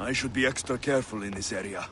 I should be extra careful in this area.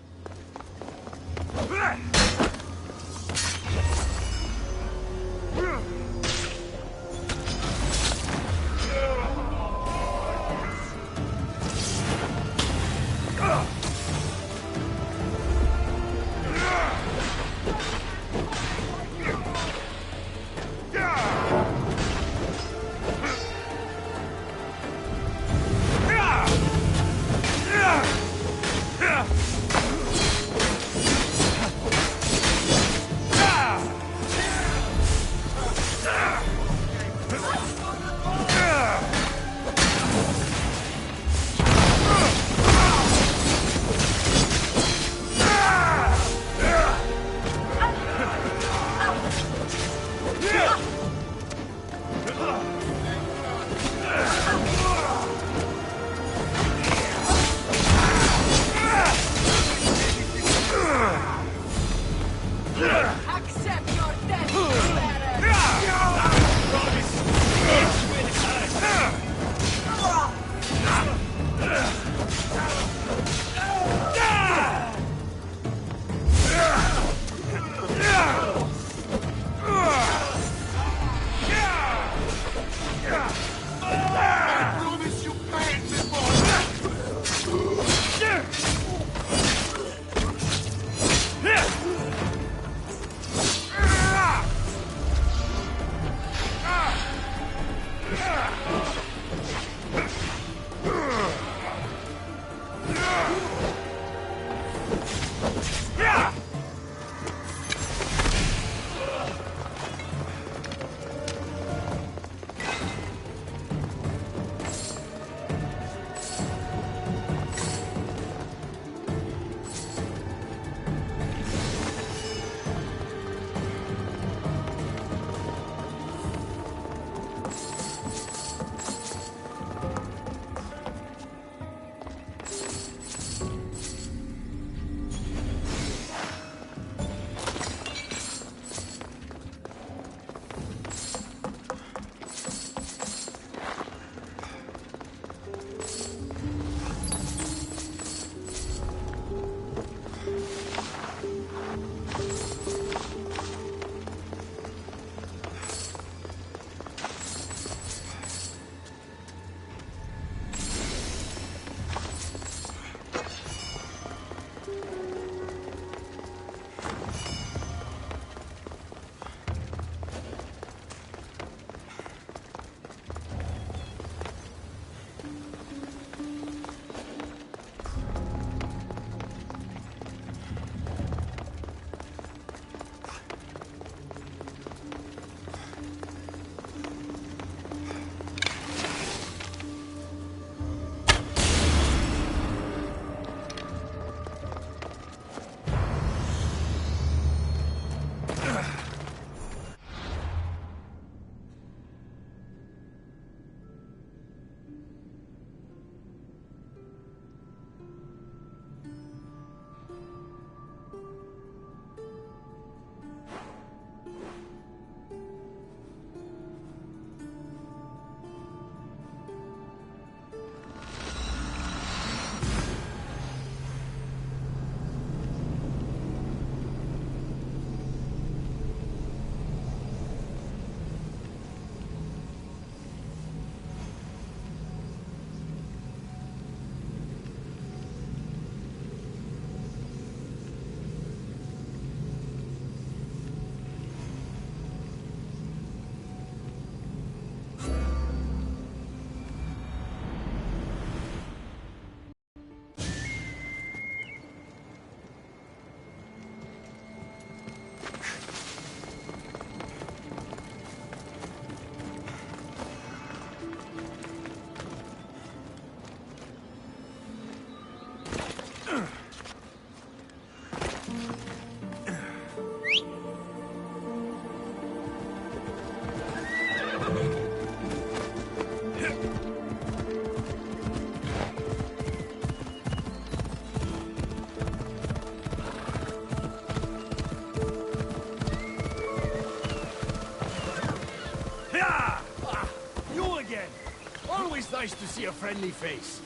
Nice to see a friendly face.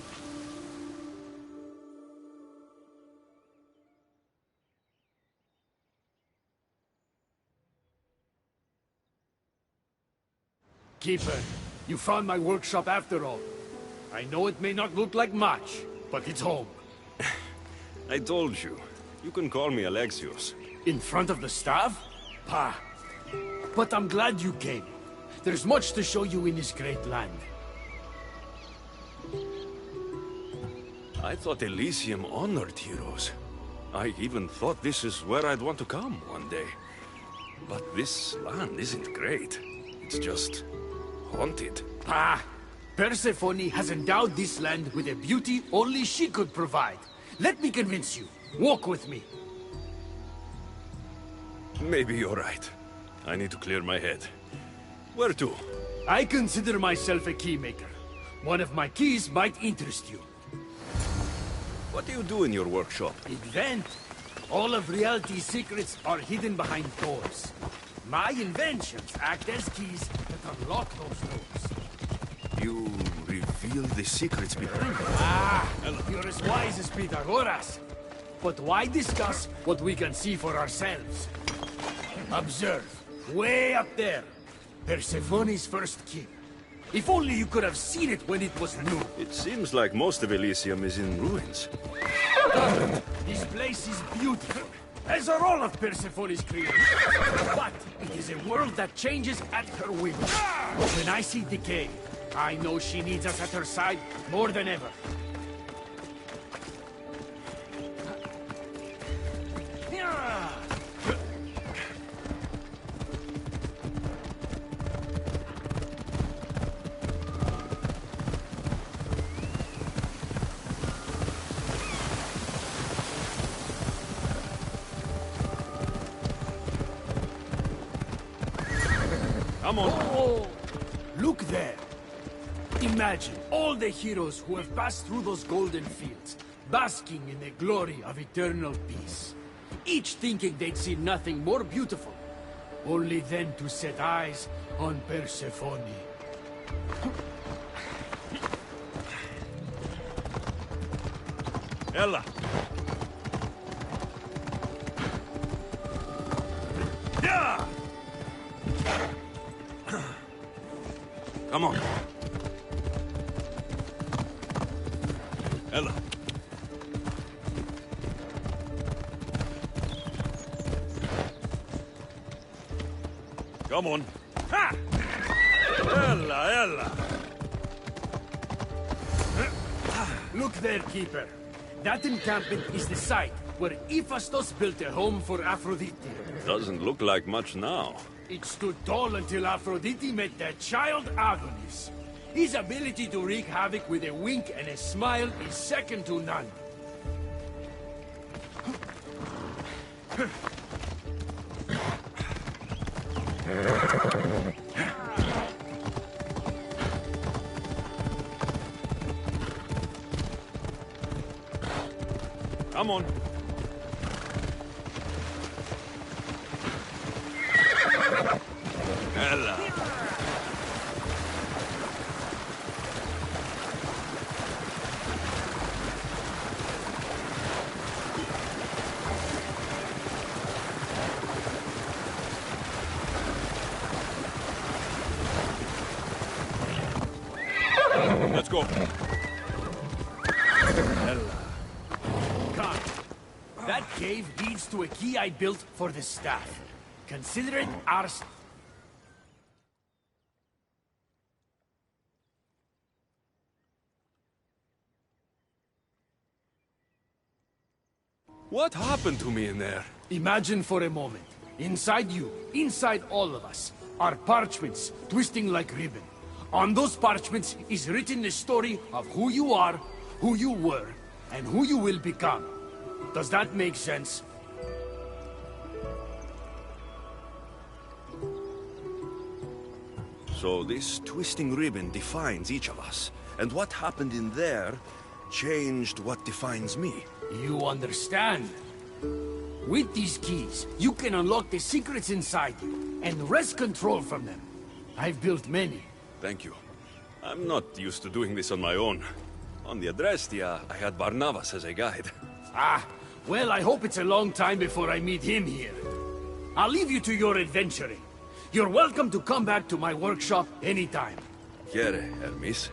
Keeper, you found my workshop after all. I know it may not look like much, but it's home. I told you. You can call me Alexios. In front of the staff? Pah. But I'm glad you came. There's much to show you in this great land. I thought Elysium honored heroes. I even thought this is where I'd want to come one day. But this land isn't great. It's just haunted. Pah! Persephone has endowed this land with a beauty only she could provide. Let me convince you. Walk with me. Maybe you're right. I need to clear my head. Where to? I consider myself a keymaker. One of my keys might interest you. What do you do in your workshop? Invent. All of reality's secrets are hidden behind doors. My inventions act as keys that unlock those doors. You reveal the secrets behind them. Ah, you're as wise as Pythagoras. But why discuss what we can see for ourselves? Observe, way up there, Persephone's first key. If only you could have seen it when it was new. It seems like most of Elysium is in ruins. This place is beautiful, as are all of Persephone's creations. But it is a world that changes at her whim. When I see decay, I know she needs us at her side more than ever. Come on. Oh, look there. Imagine all the heroes who have passed through those golden fields, basking in the glory of eternal peace. Each thinking they'd see nothing more beautiful, only then to set eyes on Persephone. Ella! Yeah! Come on. Ella. Come on. Ha! Ella! Look there, Keeper. That encampment is the site where Hephaestus built a home for Aphrodite. Doesn't look like much now. It stood tall until Aphrodite met that child Adonis. His ability to wreak havoc with a wink and a smile is second to none. Come on. Ella. Let's go. Come. That cave leads to a key I built for the staff. Consider it ours. What happened to me in there? Imagine for a moment. Inside you, inside all of us, are parchments twisting like ribbon. On those parchments is written the story of who you are, who you were, and who you will become. Does that make sense? So this twisting ribbon defines each of us, and what happened in there changed what defines me. You understand? With these keys, you can unlock the secrets inside you, and wrest control from them. I've built many. Thank you. I'm not used to doing this on my own. On the Adrestia, I had Barnabas as a guide. Ah, well, I hope it's a long time before I meet him here. I'll leave you to your adventuring. You're welcome to come back to my workshop anytime. Quiere, Hermes?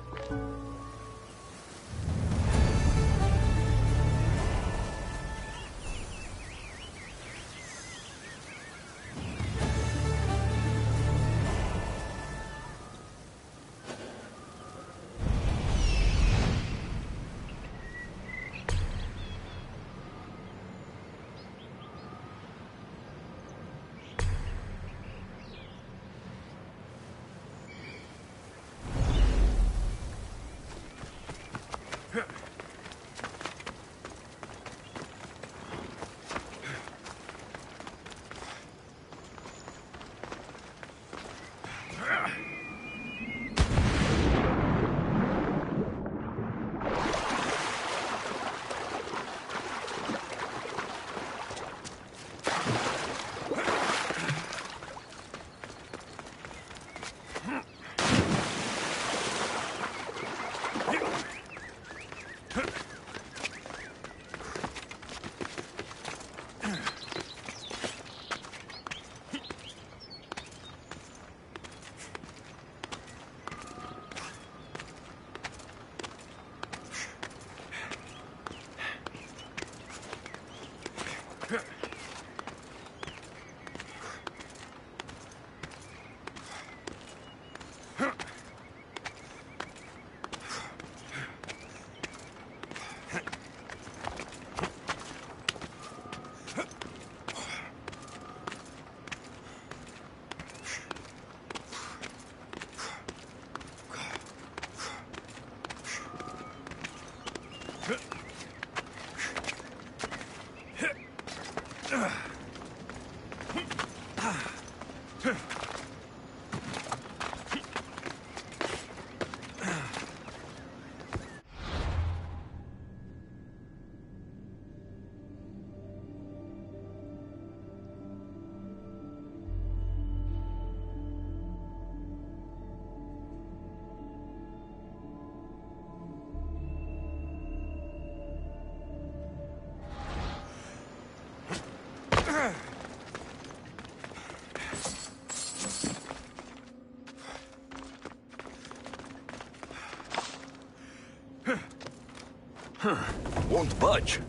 Won't budge.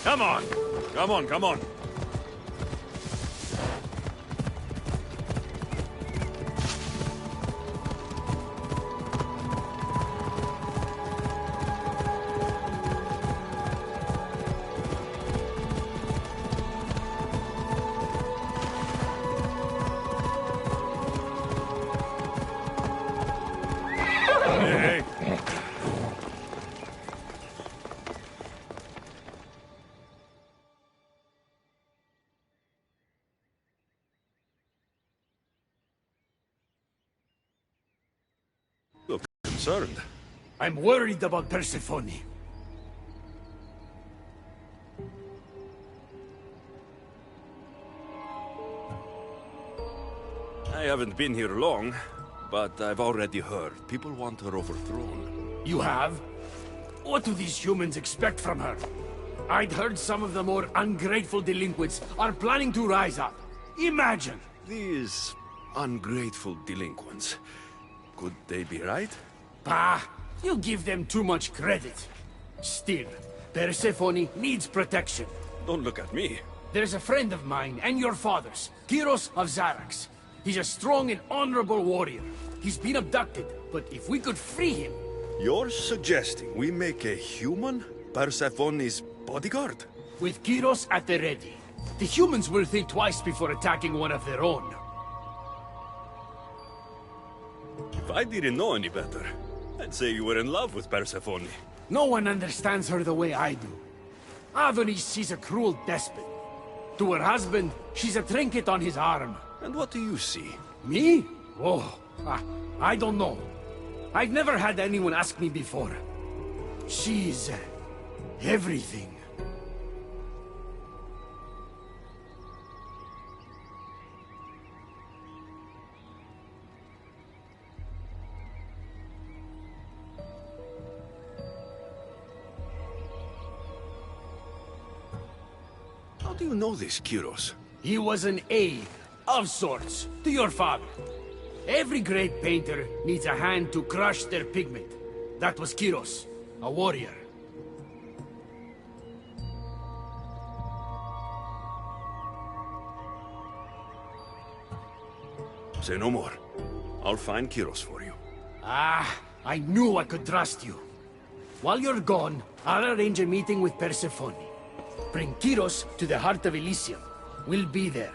Come on! Come on, come on! Hey! Look concerned. I'm worried about Persephone. I haven't been here long, but I've already heard people want her overthrown. You have? What do these humans expect from her? I'd heard some of the more ungrateful delinquents are planning to rise up. Imagine! These ungrateful delinquents, could they be right? Bah! You give them too much credit. Still, Persephone needs protection. Don't look at me. There's a friend of mine and your father's, Kyros of Xarax. He's a strong and honorable warrior. He's been abducted, but if we could free him... You're suggesting we make a human Persephone's bodyguard? With Kyros at the ready, the humans will think twice before attacking one of their own. If I didn't know any better, I'd say you were in love with Persephone. No one understands her the way I do. Adonis, she's a cruel despot. To her husband, she's a trinket on his arm. And what do you see? Me? Oh, I don't know. I've never had anyone ask me before. She's... everything. How do you know this, Kyros? He was an aide, of sorts, to your father. Every great painter needs a hand to crush their pigment. That was Kyros, a warrior. Say no more. I'll find Kyros for you. Ah, I knew I could trust you. While you're gone, I'll arrange a meeting with Persephone. Bring Kyros to the heart of Elysium. We'll be there.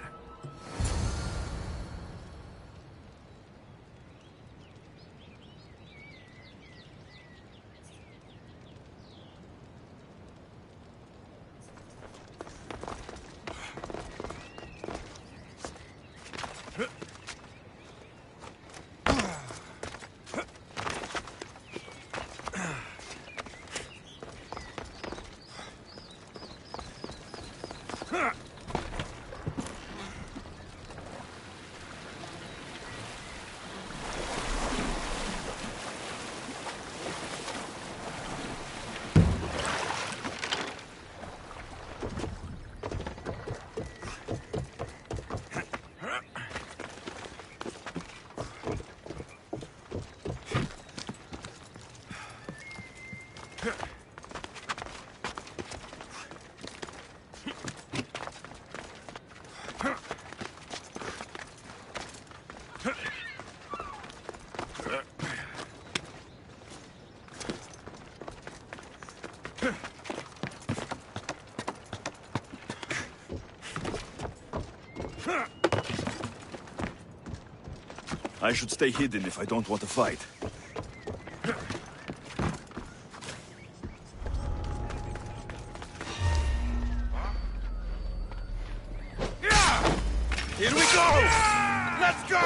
I should stay hidden if I don't want to fight. Here we go! Let's go!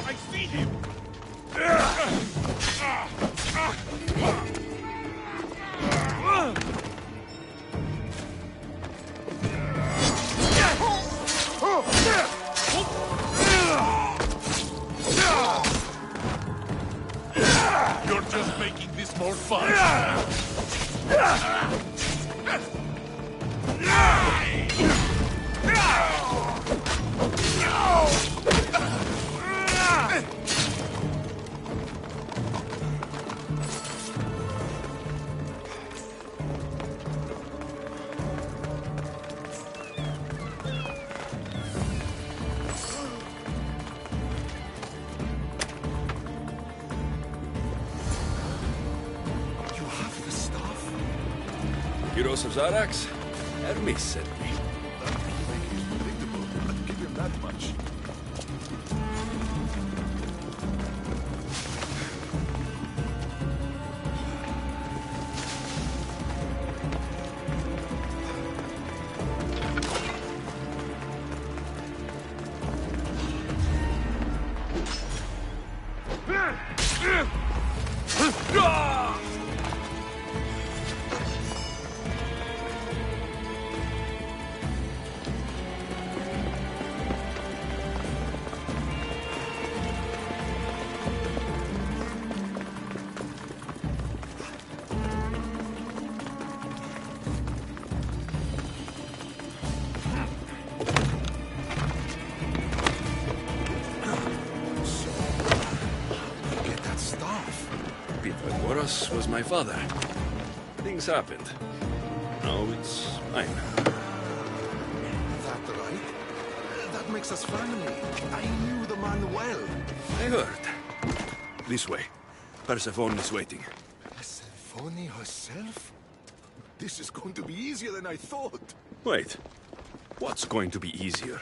I see him! Heroes of Zarax, Hermes sent me. Predictable. I'd give him that much. Was my father. Things happened. Now it's mine. That right? That makes us family. I knew the man well. I heard. This way. Persephone is waiting. Persephone herself? This is going to be easier than I thought. Wait. What's going to be easier?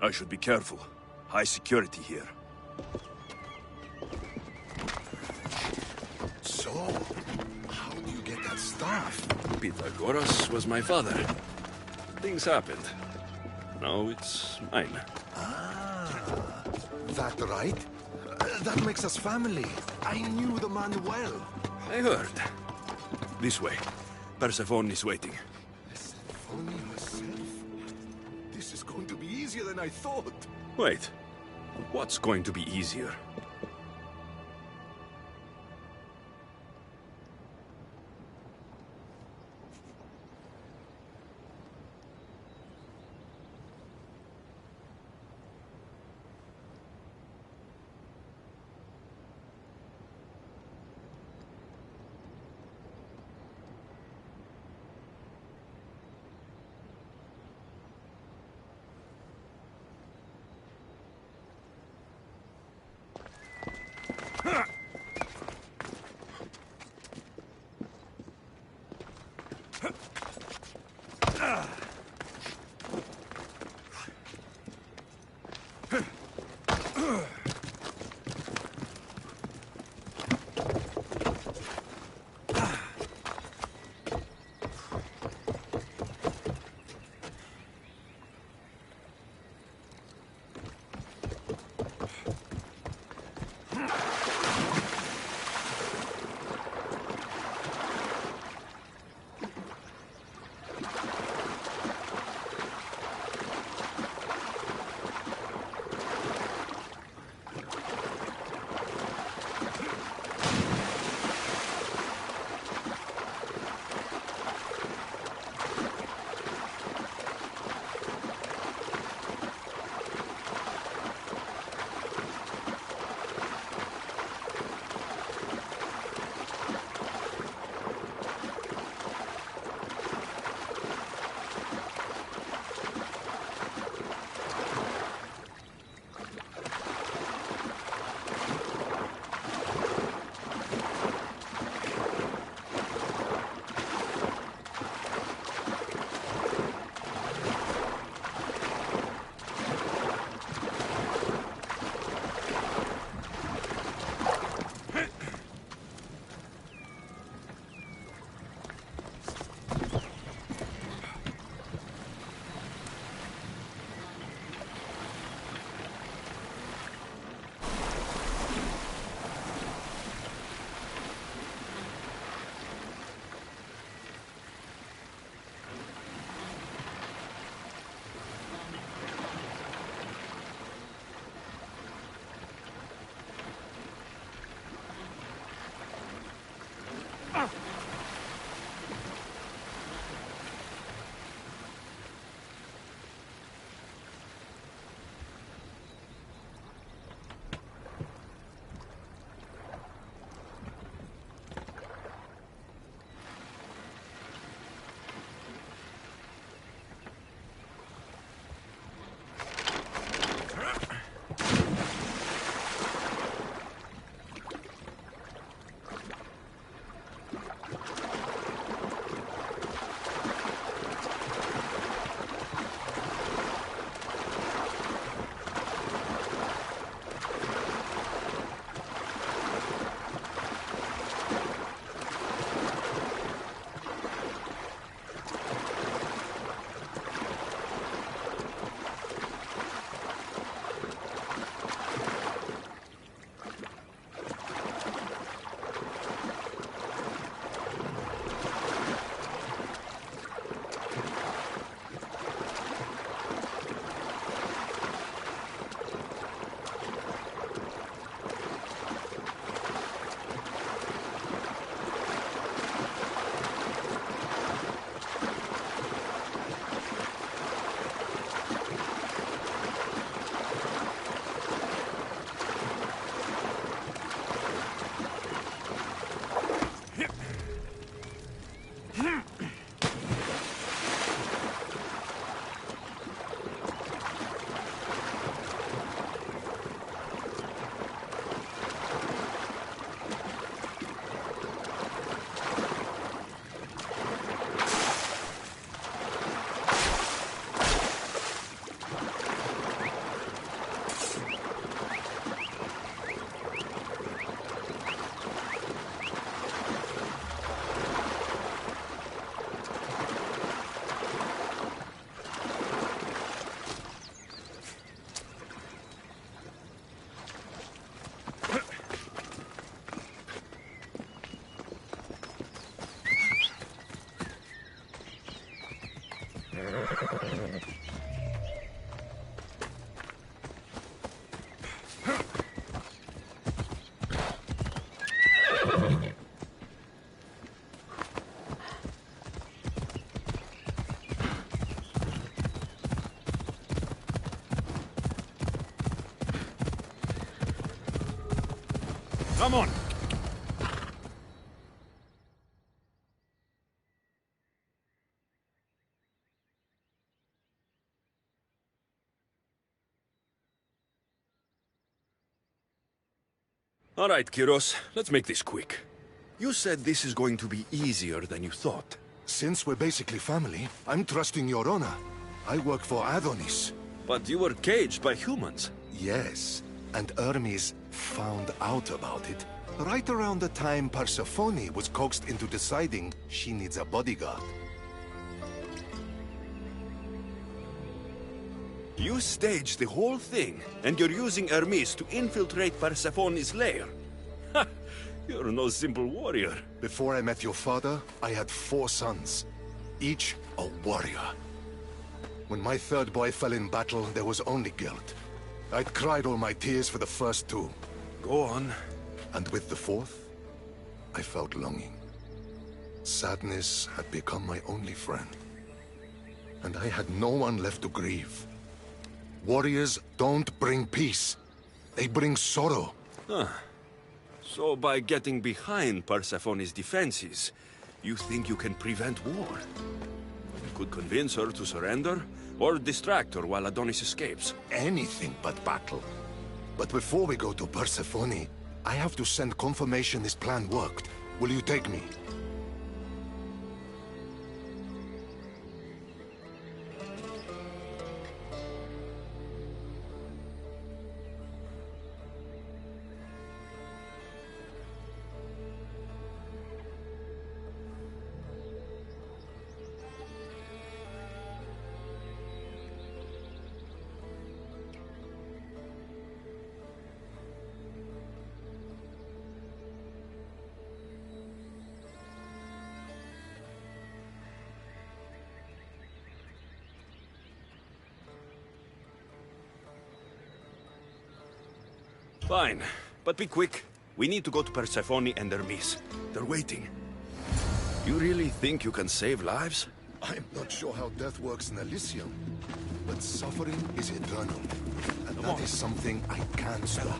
I should be careful. High security here. So, how do you get that staff? Pythagoras was my father. Things happened. Now it's mine. Ah, that right? That makes us family. I knew the man well. I heard. This way. Persephone is waiting. Persephone herself? This is going to be easier than I thought. Wait. What's going to be easier? Come on! All right, Kyros, let's make this quick. You said this is going to be easier than you thought. Since we're basically family, I'm trusting your honor. I work for Adonis. But you were caged by humans. Yes, and Hermes found out about it right around the time Persephone was coaxed into deciding she needs a bodyguard. You staged the whole thing, and you're using Hermes to infiltrate Persephone's lair. Ha! You're no simple warrior. Before I met your father, I had 4 sons, each a warrior. When my third boy fell in battle, there was only guilt. I'd cried all my tears for the first 2. Go on. And with the 4th, I felt longing. Sadness had become my only friend. And I had no one left to grieve. Warriors don't bring peace. They bring sorrow. Huh. So by getting behind Persephone's defenses, you think you can prevent war? You could convince her to surrender, or distract her while Adonis escapes. Anything but battle. But before we go to Persephone, I have to send confirmation this plan worked. Will you take me? Fine, but be quick. We need to go to Persephone and Hermes. They're waiting. You really think you can save lives? I'm not sure how death works in Elysium, but suffering is eternal. And that is something I can't stop.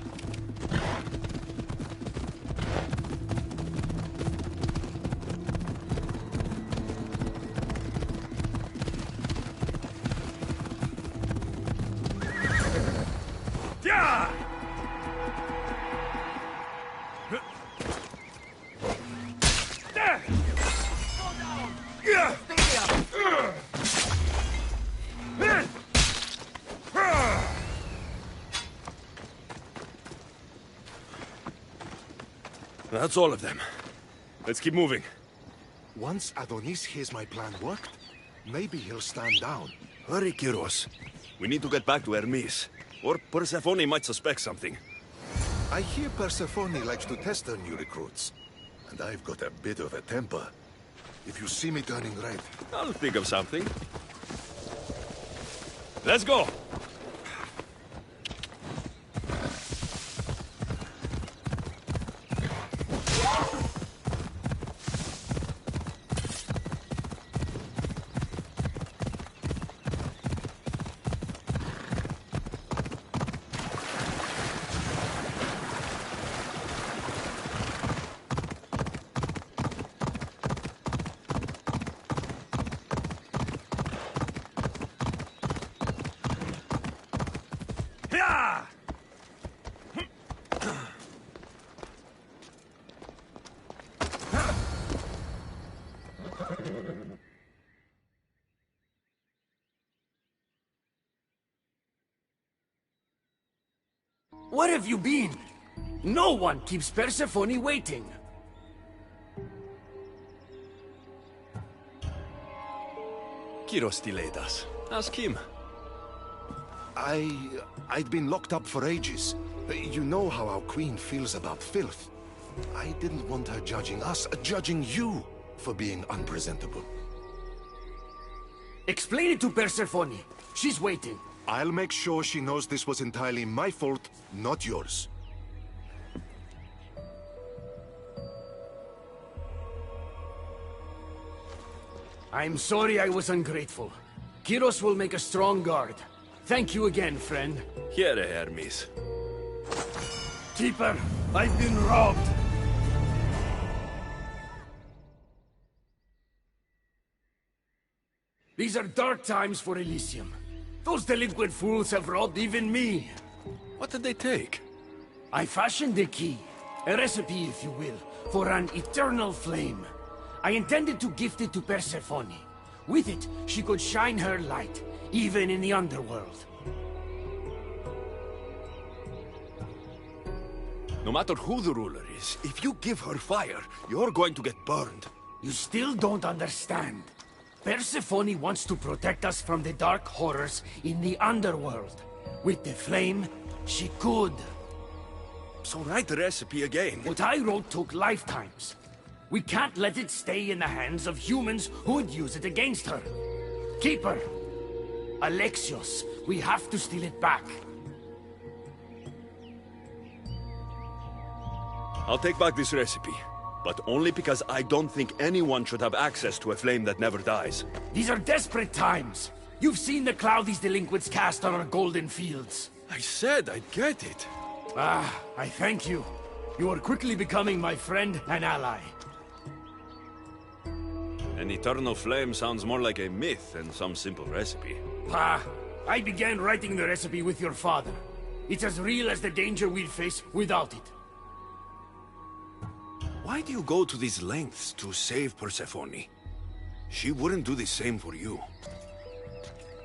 That's all of them. Let's keep moving. Once Adonis hears my plan worked, maybe he'll stand down. Hurry, Kyros. We need to get back to Hermes, or Persephone might suspect something. I hear Persephone likes to test her new recruits. And I've got a bit of a temper. If you see me turning red... I'll think of something. Let's go! Where have you been? No one keeps Persephone waiting. Kyros delayed us. Ask him. I'd been locked up for ages. You know how our queen feels about filth. I didn't want her judging us, judging you for being unpresentable. Explain it to Persephone. She's waiting. I'll make sure she knows this was entirely my fault, not yours. I'm sorry I was ungrateful. Kyros will make a strong guard. Thank you again, friend. Here, Hermes. Keeper, I've been robbed. These are dark times for Elysium. Those delinquent fools have robbed even me. What did they take? I fashioned a key, a recipe if you will, for an eternal flame. I intended to gift it to Persephone. With it, she could shine her light, even in the underworld. No matter who the ruler is, if you give her fire, you're going to get burned. You still don't understand. Persephone wants to protect us from the dark horrors in the underworld. With the flame, she could. So write the recipe again. What I wrote took lifetimes. We can't let it stay in the hands of humans who would use it against her. Keeper, Alexios, we have to steal it back. I'll take back this recipe, but only because I don't think anyone should have access to a flame that never dies. These are desperate times. You've seen the cloud these delinquents cast on our golden fields. I said I'd get it. Ah, I thank you. You are quickly becoming my friend and ally. An eternal flame sounds more like a myth than some simple recipe. Ah, I began writing the recipe with your father. It's as real as the danger we'd face without it. Why do you go to these lengths to save Persephone? She wouldn't do the same for you.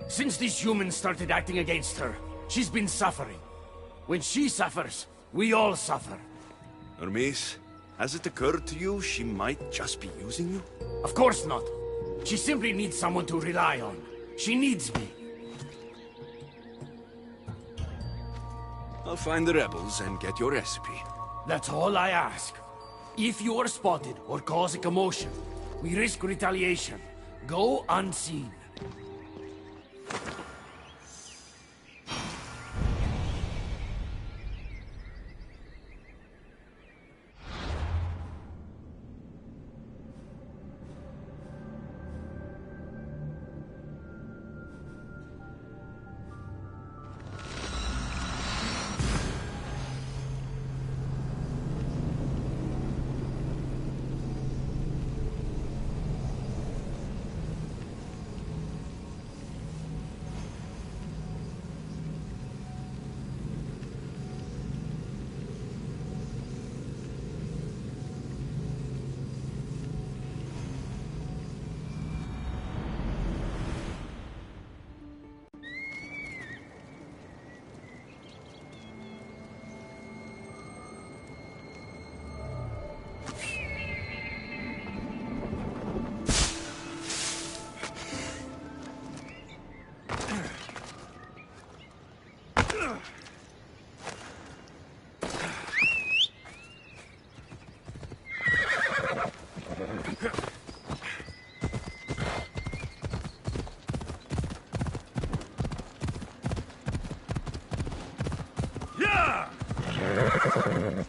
Since these humans started acting against her, she's been suffering. When she suffers, we all suffer. Hermes, has it occurred to you she might just be using you? Of course not. She simply needs someone to rely on. She needs me. I'll find the rebels and get your recipe. That's all I ask. If you are spotted or cause a commotion, we risk retaliation. Go unseen.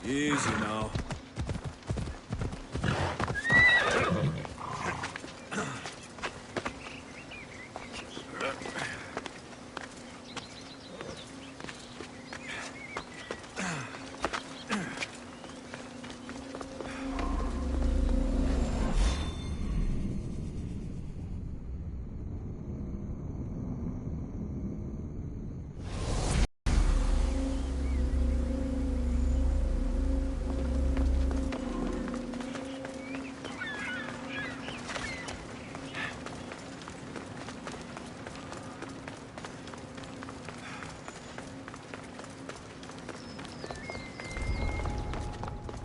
Easy now.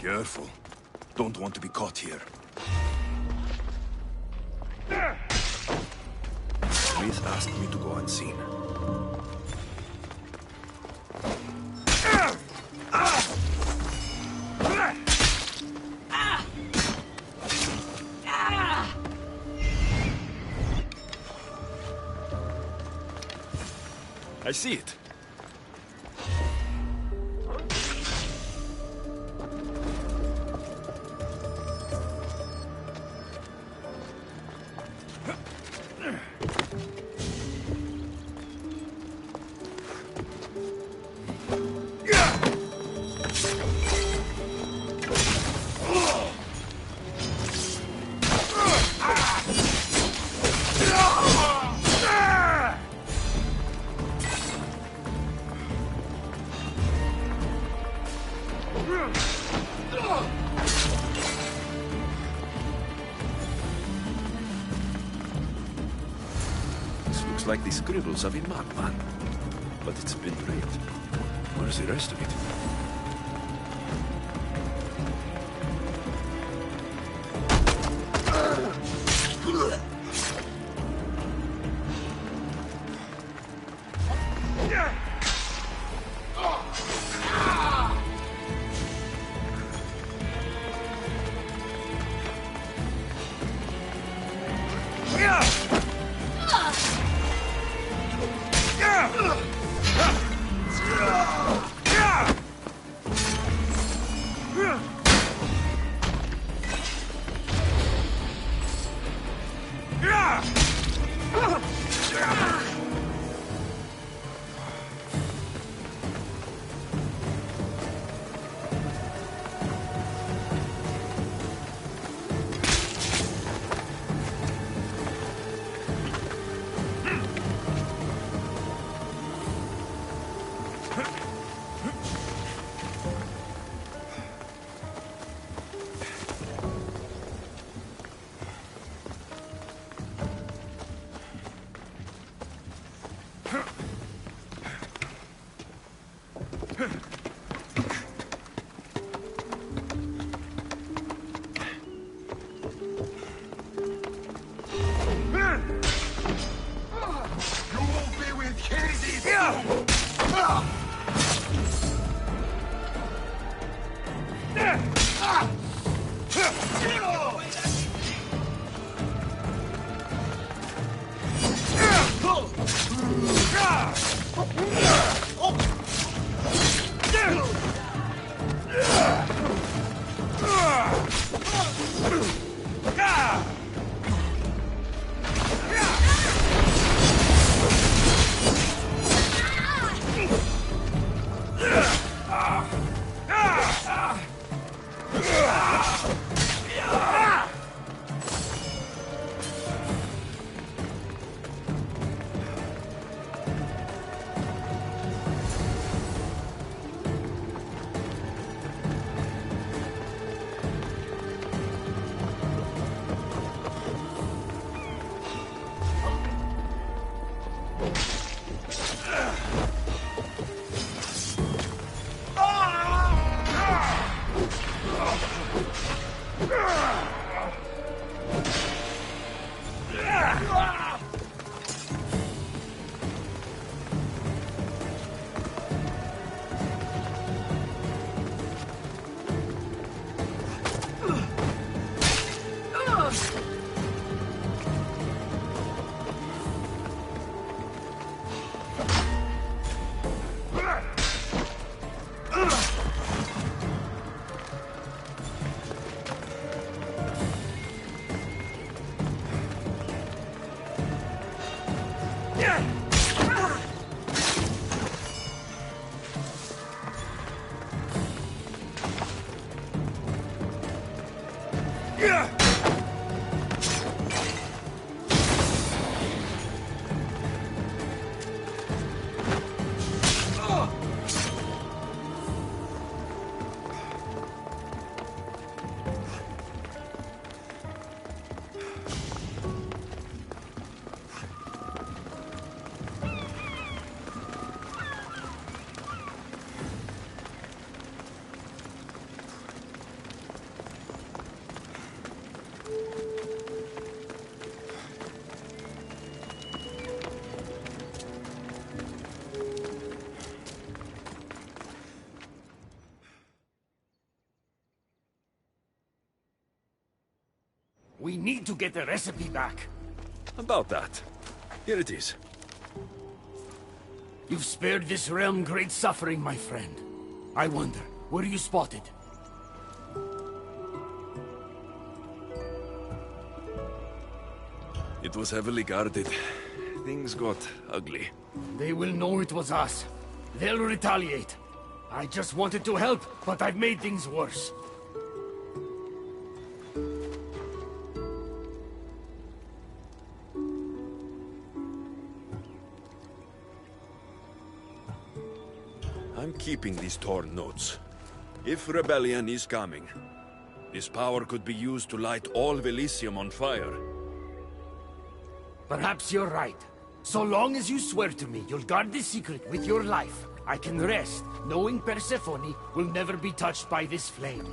Careful. Don't want to be caught here. Please ask me to go unseen. I see it. This looks like the scribbles of a madman. But it's been read. Where's the rest of it? We need to get the recipe back. About that. Here it is. You've spared this realm great suffering, my friend. I wonder, were you spotted? It was heavily guarded. Things got ugly. They will know it was us. They'll retaliate. I just wanted to help, but I've made things worse. I'm keeping these torn notes. If rebellion is coming, this power could be used to light all of Elysium on fire. Perhaps you're right. So long as you swear to me you'll guard this secret with your life, I can rest, knowing Persephone will never be touched by this flame.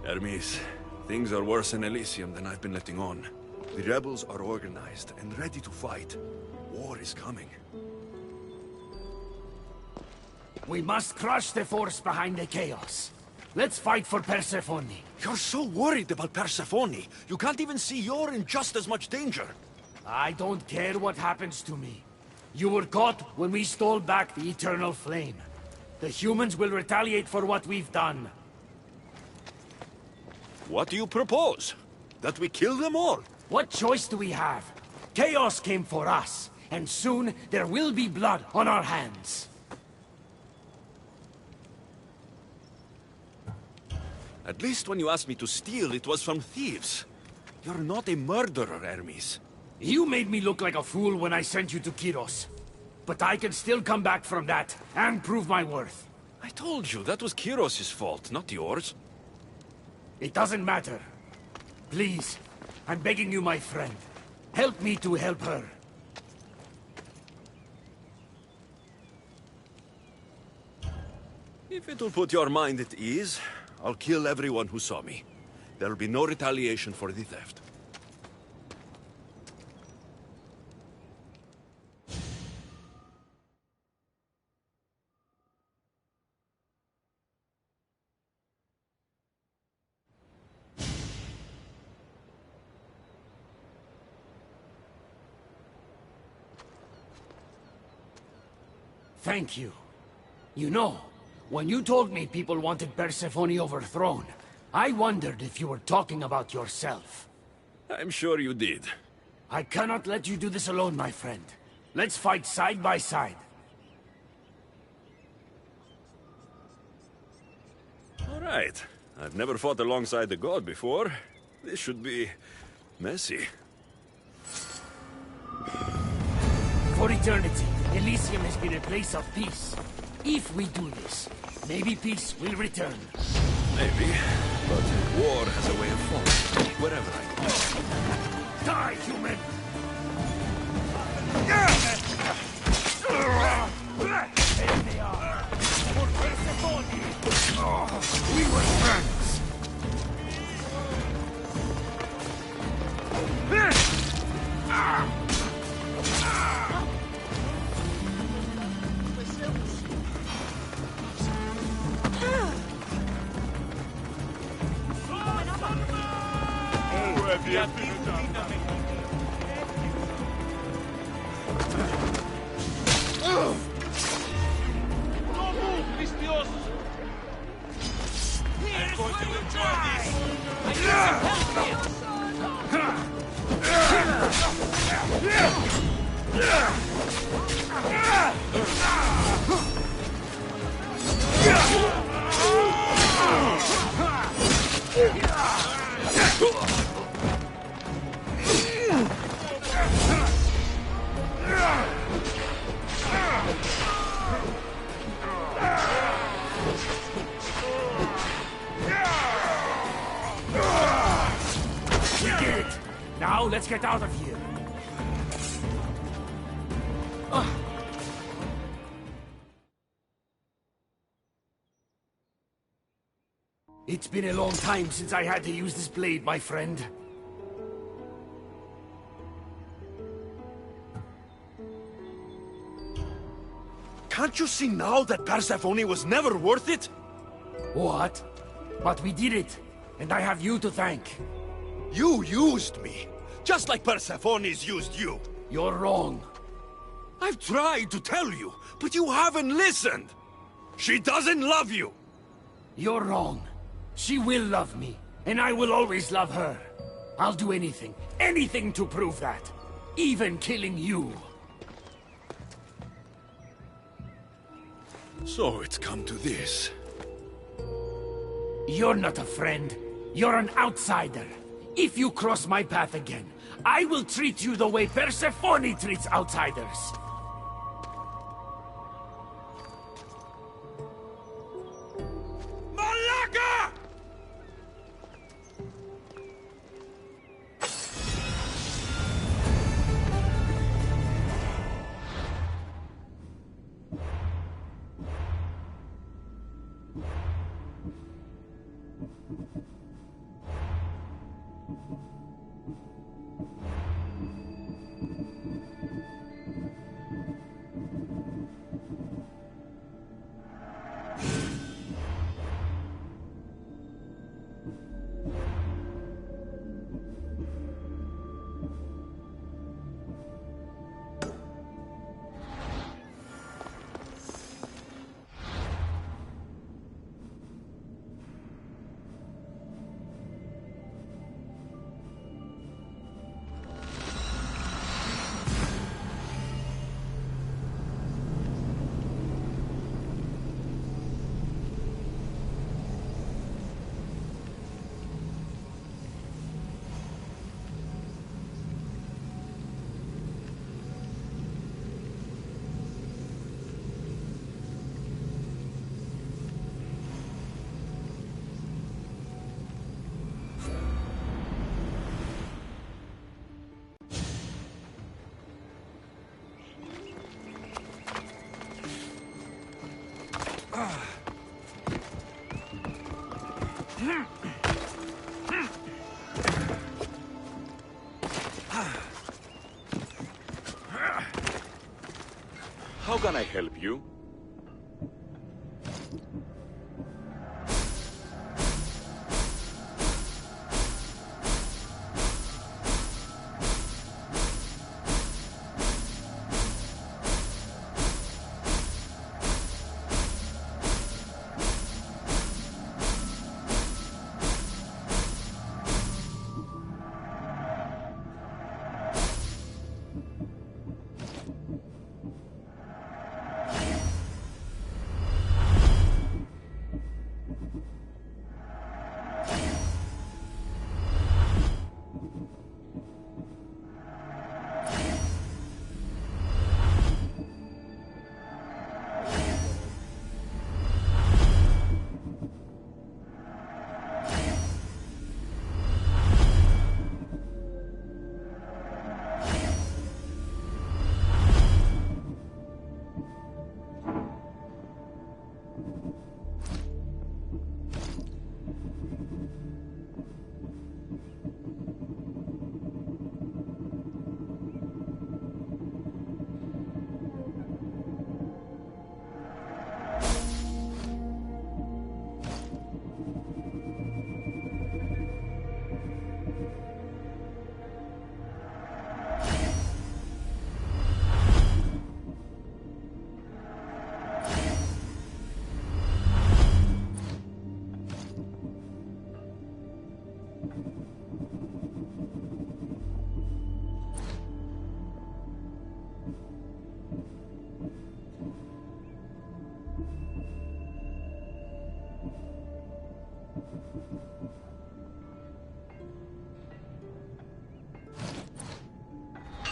Hermes, things are worse in Elysium than I've been letting on. The rebels are organized and ready to fight. War is coming. We must crush the force behind the chaos. Let's fight for Persephone. You're so worried about Persephone. You can't even see you're in just as much danger. I don't care what happens to me. You were caught when we stole back the eternal flame. The humans will retaliate for what we've done. What do you propose? That we kill them all? What choice do we have? Chaos came for us, and soon there will be blood on our hands. At least when you asked me to steal, it was from thieves. You're not a murderer, Hermes. You made me look like a fool when I sent you to Kyros. But I can still come back from that, and prove my worth. I told you, that was Kyros' fault, not yours. It doesn't matter. Please, I'm begging you, my friend. Help me to help her. If it'll put your mind at ease, I'll kill everyone who saw me. There'll be no retaliation for the theft. Thank you. You know, when you told me people wanted Persephone overthrown, I wondered if you were talking about yourself. I'm sure you did. I cannot let you do this alone, my friend. Let's fight side by side. All right. I've never fought alongside a god before. This should be messy. For eternity, Elysium has been a place of peace. If we do this, maybe peace will return. Maybe, but war has a way of falling, wherever I go. Die, human! There they are! For Persephone! We were friends! Now, let's get out of here. It's been a long time since I had to use this blade, my friend. Can't you see now that Persephone was never worth it? What? But we did it, and I have you to thank. You used me, just like Persephone's used you. You're wrong. I've tried to tell you, but you haven't listened. She doesn't love you. You're wrong. She will love me, and I will always love her. I'll do anything, anything to prove that. Even killing you. So it's come to this. You're not a friend. You're an outsider. If you cross my path again, I will treat you the way Persephone treats outsiders. How can I help you?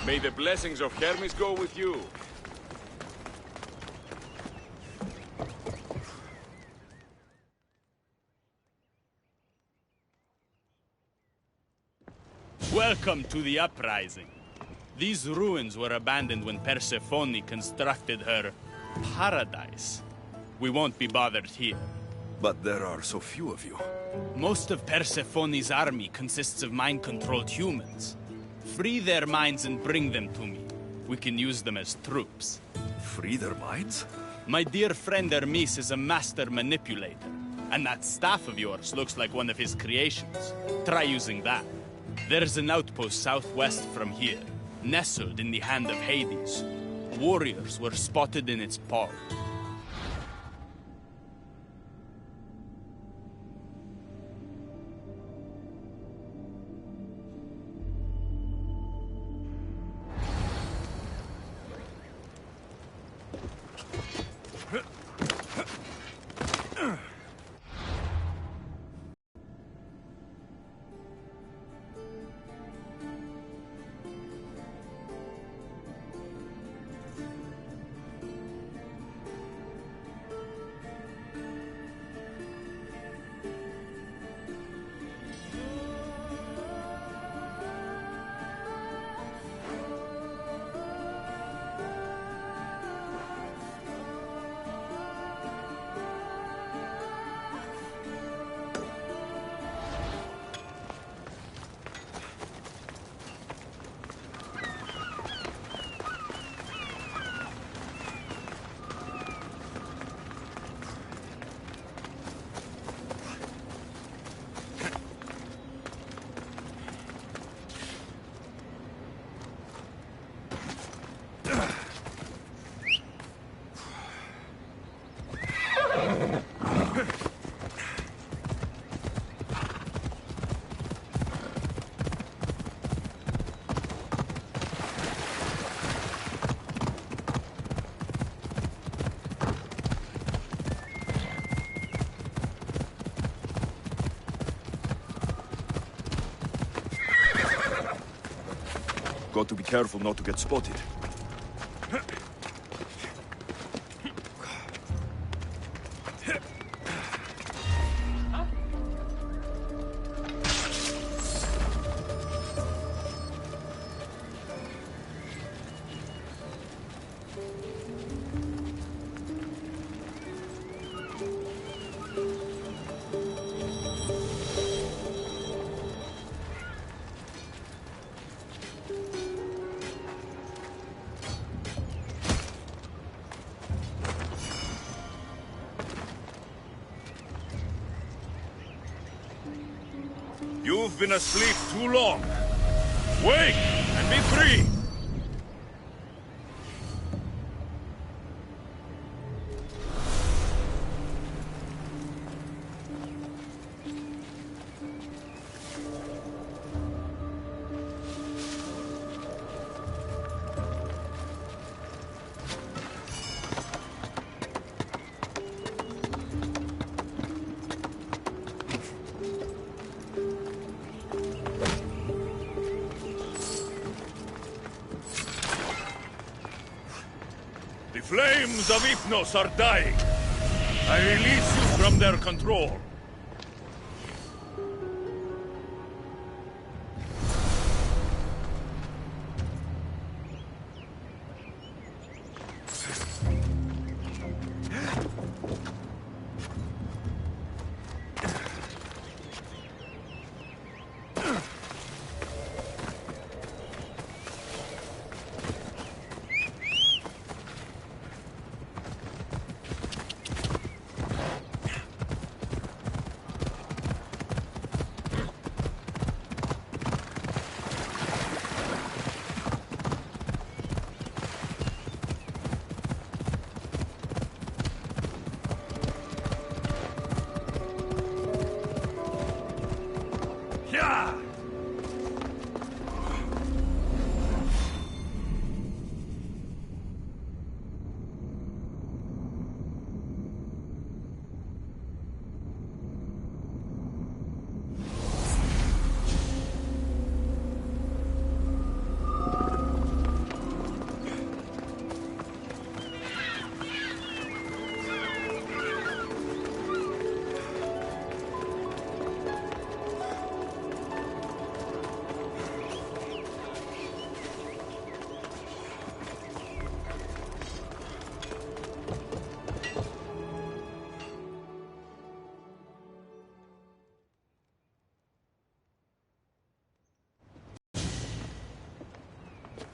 May the blessings of Hermes go with you. Welcome to the uprising. These ruins were abandoned when Persephone constructed her paradise. We won't be bothered here. But there are so few of you. Most of Persephone's army consists of mind-controlled humans. Free their minds and bring them to me. We can use them as troops. Free their minds? My dear friend Hermes is a master manipulator. And that staff of yours looks like one of his creations. Try using that. There's an outpost southwest from here, nestled in the hand of Hades. Warriors were spotted in its paw. Got to be careful not to get spotted. You've been asleep too long. Wake and be free! The flames of Hypnos are dying. I release you from their control.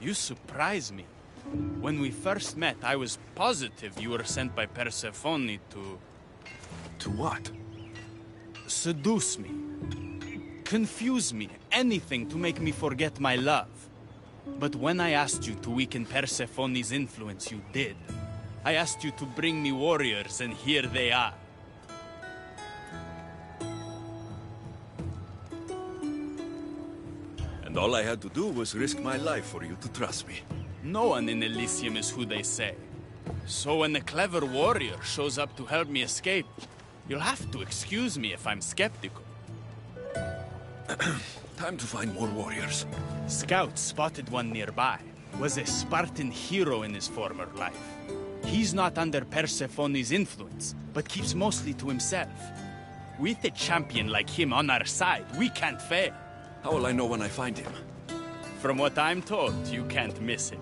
You surprise me. When we first met, I was positive you were sent by Persephone to... To what? seduce me. Confuse me. Anything to make me forget my love. But when I asked you to weaken Persephone's influence, you did. I asked you to bring me warriors, and here they are. And all I had to do was risk my life for you to trust me. No one in Elysium is who they say. So when a clever warrior shows up to help me escape, you'll have to excuse me if I'm skeptical. Time to find more warriors. Scouts spotted one nearby. Was a Spartan hero in his former life. He's not under Persephone's influence, but keeps mostly to himself. With a champion like him on our side, we can't fail. How will I know when I find him? From what I'm told, you can't miss him.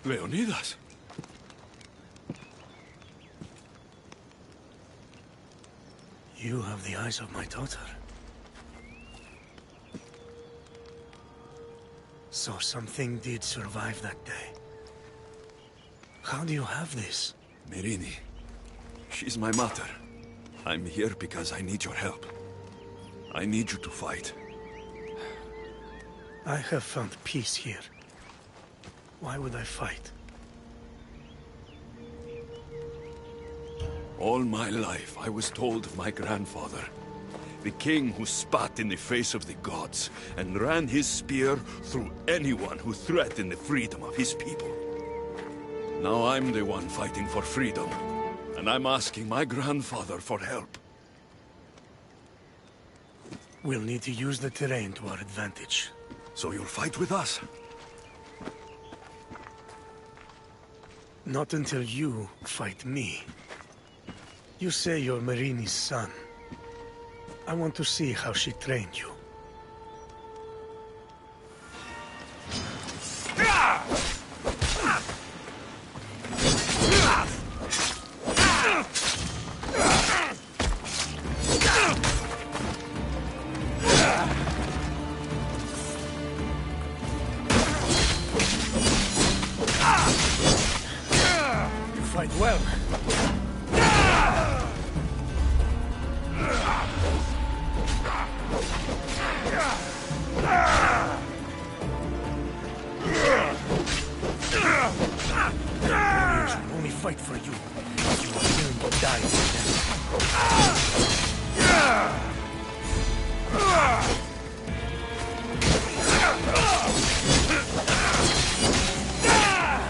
Leonidas. You have the eyes of my daughter. So something did survive that day. How do you have this? Myrrine. She's my mother. I'm here because I need your help. I need you to fight. I have found peace here. Why would I fight? All my life, I was told of my grandfather, the king who spat in the face of the gods and ran his spear through anyone who threatened the freedom of his people. Now I'm the one fighting for freedom, and I'm asking my grandfather for help. We'll need to use the terrain to our advantage. So you'll fight with us? Not until you fight me. You say you're Myrrine's son. I want to see how she trained you. You fight well. Only fight for you. You are willing to die for them.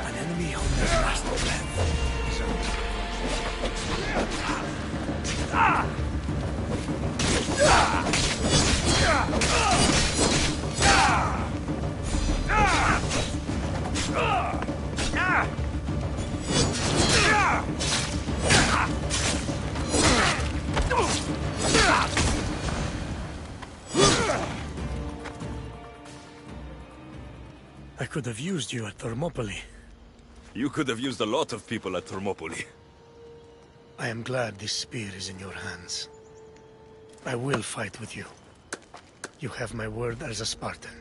An enemy on their last breath. I could have used you at Thermopylae. You could have used a lot of people at Thermopylae. I am glad this spear is in your hands. I will fight with you. You have my word as a Spartan.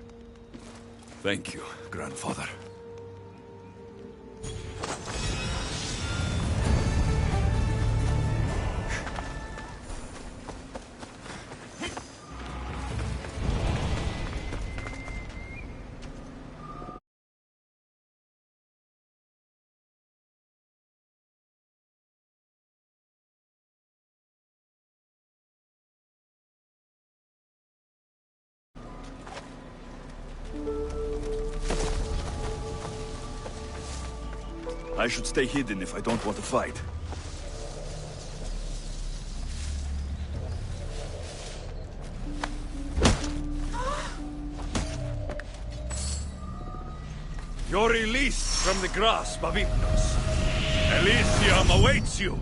Thank you, grandfather. I should stay hidden if I don't want to fight. You're released from the grasp of Hypnos. Elysium awaits you!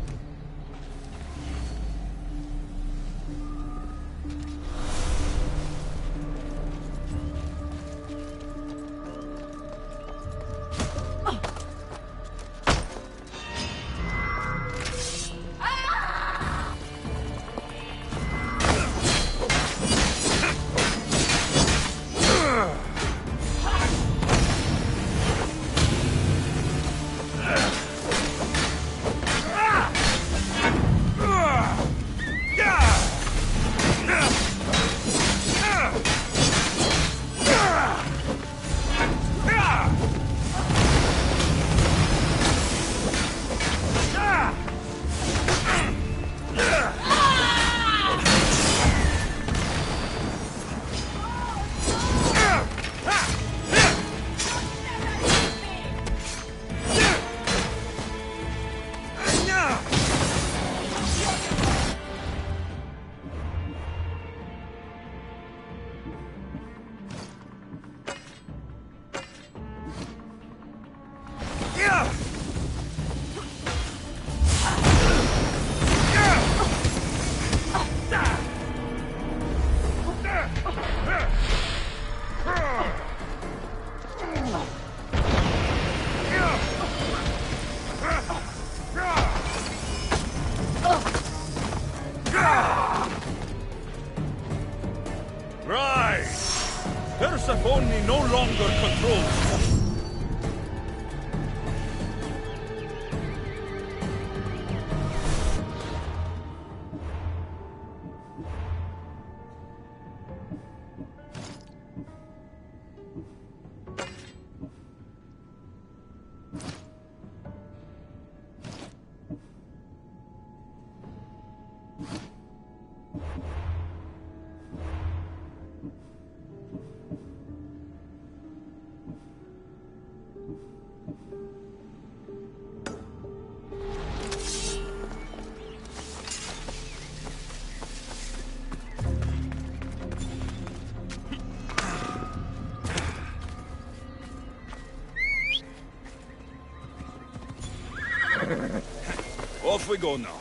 Off we go now.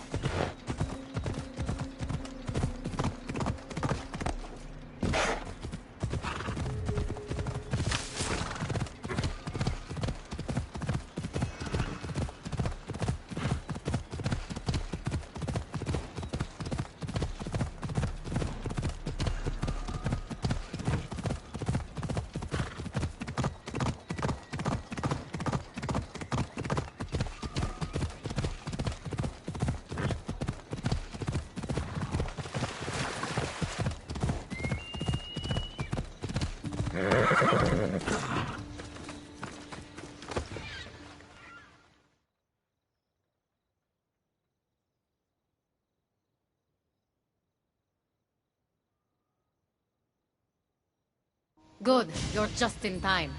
Good, you're just in time.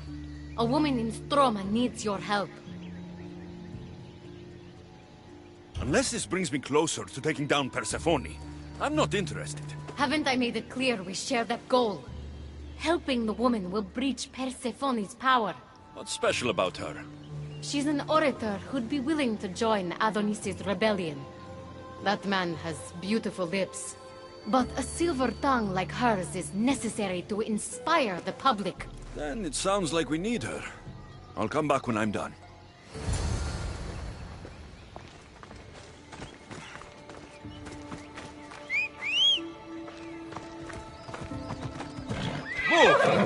A woman in Stroma needs your help. Unless this brings me closer to taking down Persephone, I'm not interested. Haven't I made it clear we share that goal? Helping the woman will breach Persephone's power. What's special about her? She's an orator who'd be willing to join Adonis's rebellion. That man has beautiful lips. But a silver tongue like hers is necessary to inspire the public. Then it sounds like we need her. I'll come back when I'm done. Move!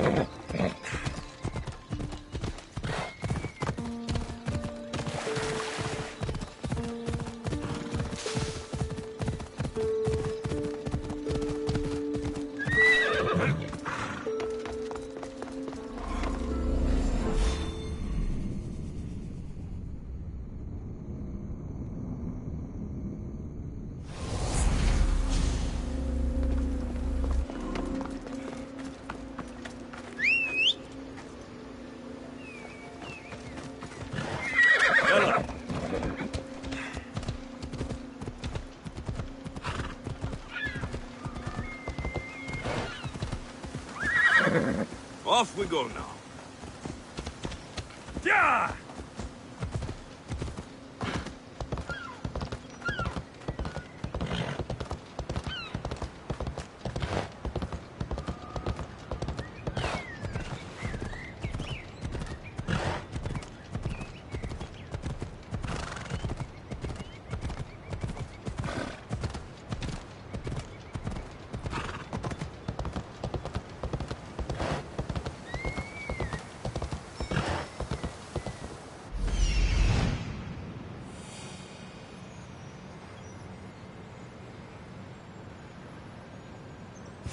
Off we go now. Yeah!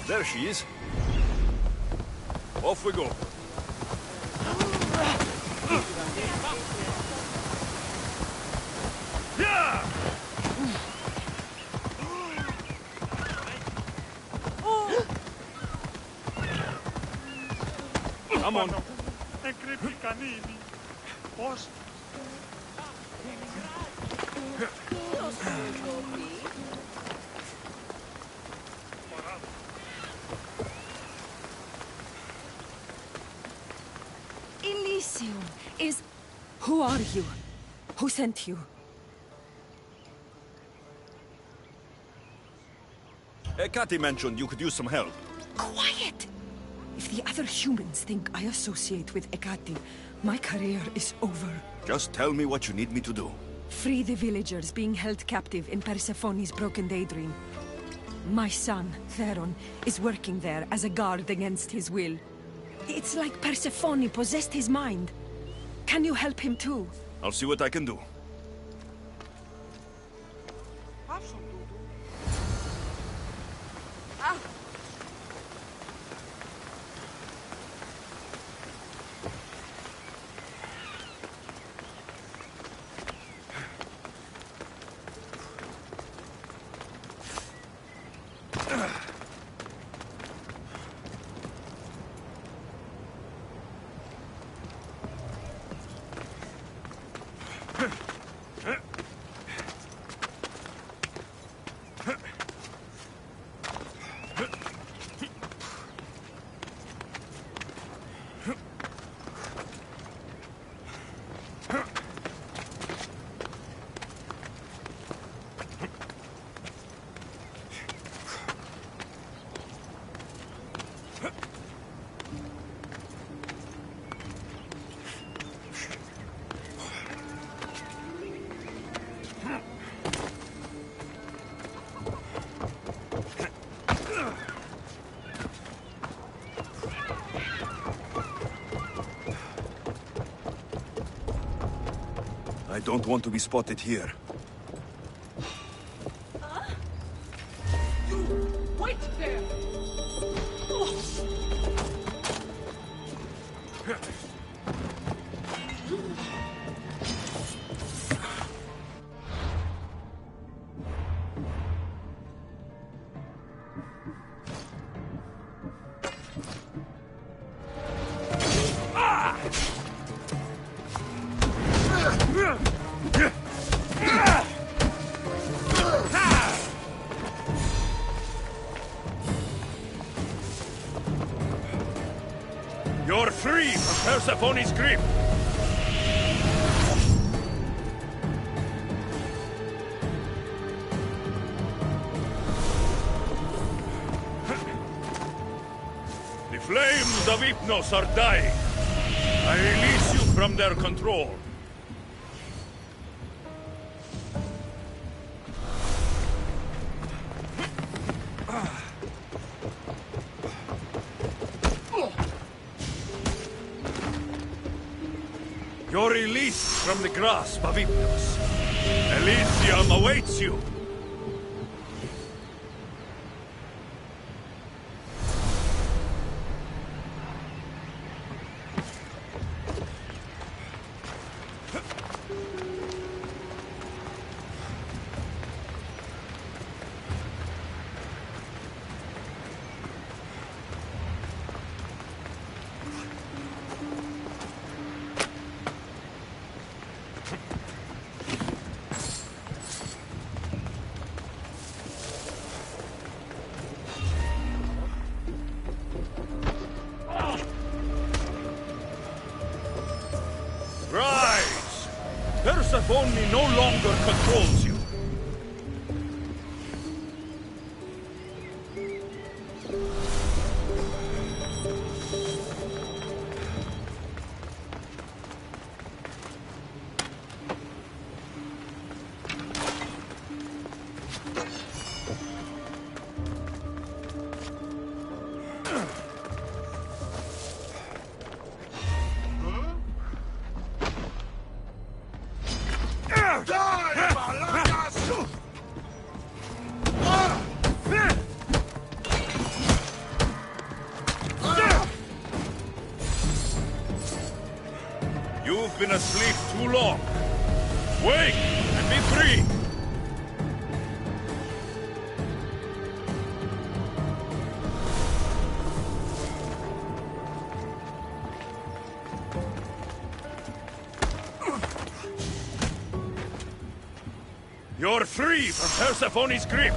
There she is. Off we go. Yeah! Come on. Elysium is... Who are you? Who sent you? Cathy mentioned you could use some help. Quiet! If the other humans think I associate with Ekati, my career is over. Just tell me what you need me to do. Free the villagers being held captive in Persephone's broken daydream. My son, Theron, is working there as a guard against his will. It's like Persephone possessed his mind. Can you help him too? I'll see what I can do. I don't want to be spotted here. Wait there! You're free from Persephone's grip! The flames of Hypnos are dying. I release you from their control. You're released from the grasp of Hypnos. Elysium awaits you. Rise! Persephone no longer controls you. You've been asleep too long. Wake and be free! You're free from Persephone's grip!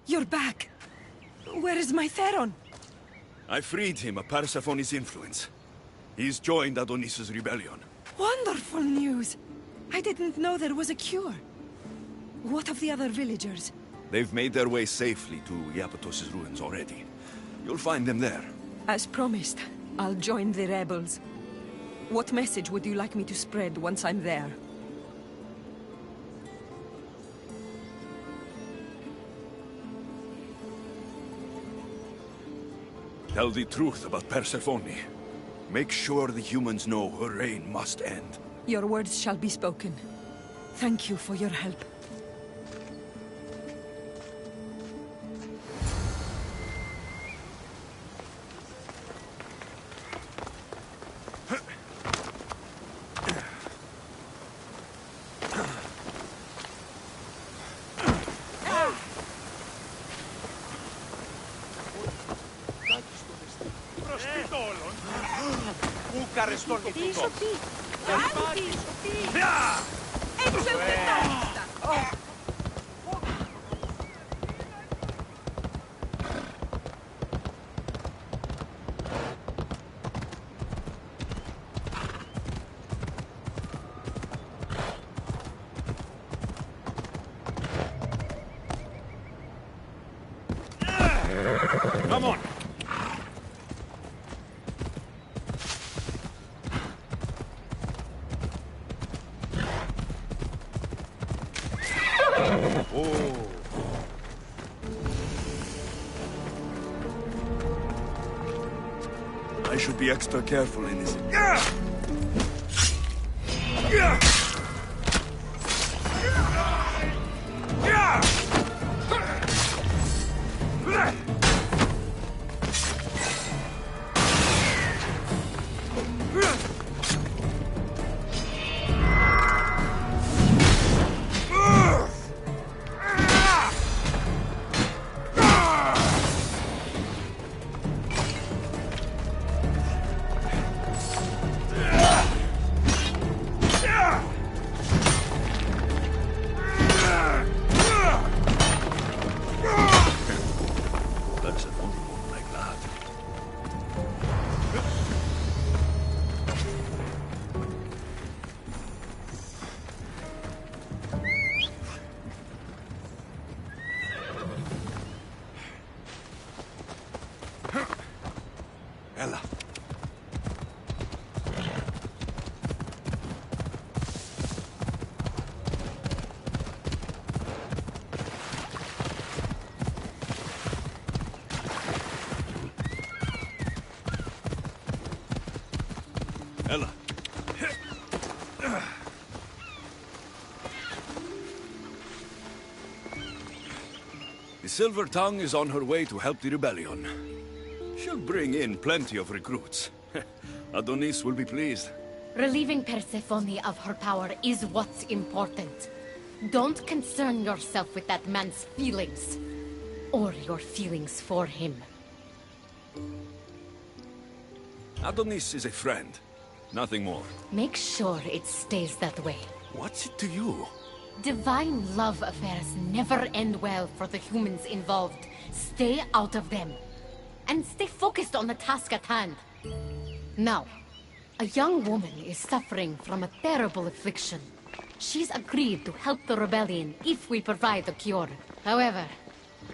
You're back. Where is my Theron? I freed him of Persephone's influence. He's joined Adonis' rebellion. Wonderful news. I didn't know there was a cure. What of the other villagers? They've made their way safely to Iapetos' ruins already. You'll find them there. As promised, I'll join the rebels. What message would you like me to spread once I'm there? Tell the truth about Persephone. Make sure the humans know her reign must end. Your words shall be spoken. Thank you for your help. Come on! Oh. I should be extra careful in this. Ella. Ella. The Silver Tongue is on her way to help the rebellion. She'll bring in plenty of recruits. Adonis will be pleased. Relieving Persephone of her power is what's important. Don't concern yourself with that man's feelings. Or your feelings for him. Adonis is a friend. Nothing more. Make sure it stays that way. What's it to you? Divine love affairs never end well for the humans involved. Stay out of them. And stay focused on the task at hand. Now, a young woman is suffering from a terrible affliction. She's agreed to help the rebellion if we provide the cure. However,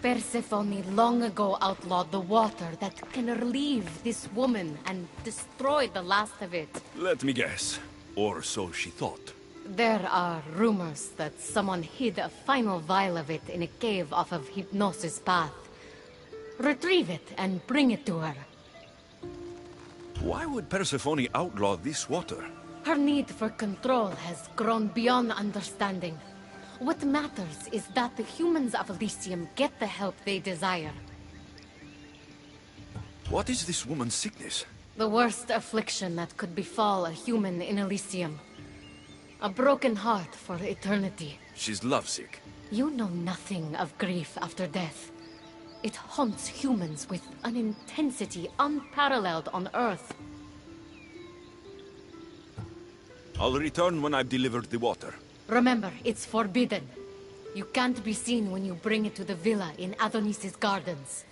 Persephone long ago outlawed the water that can relieve this woman and destroy the last of it. Let me guess. Or so she thought. There are rumors that someone hid a final vial of it in a cave off of Hypnosis Path. Retrieve it and bring it to her. Why would Persephone outlaw this water? Her need for control has grown beyond understanding. What matters is that the humans of Elysium get the help they desire. What is this woman's sickness? The worst affliction that could befall a human in Elysium. A broken heart for eternity. She's lovesick. You know nothing of grief after death. It haunts humans with an intensity unparalleled on Earth. I'll return when I've delivered the water. Remember, it's forbidden. You can't be seen when you bring it to the villa in Adonis's gardens.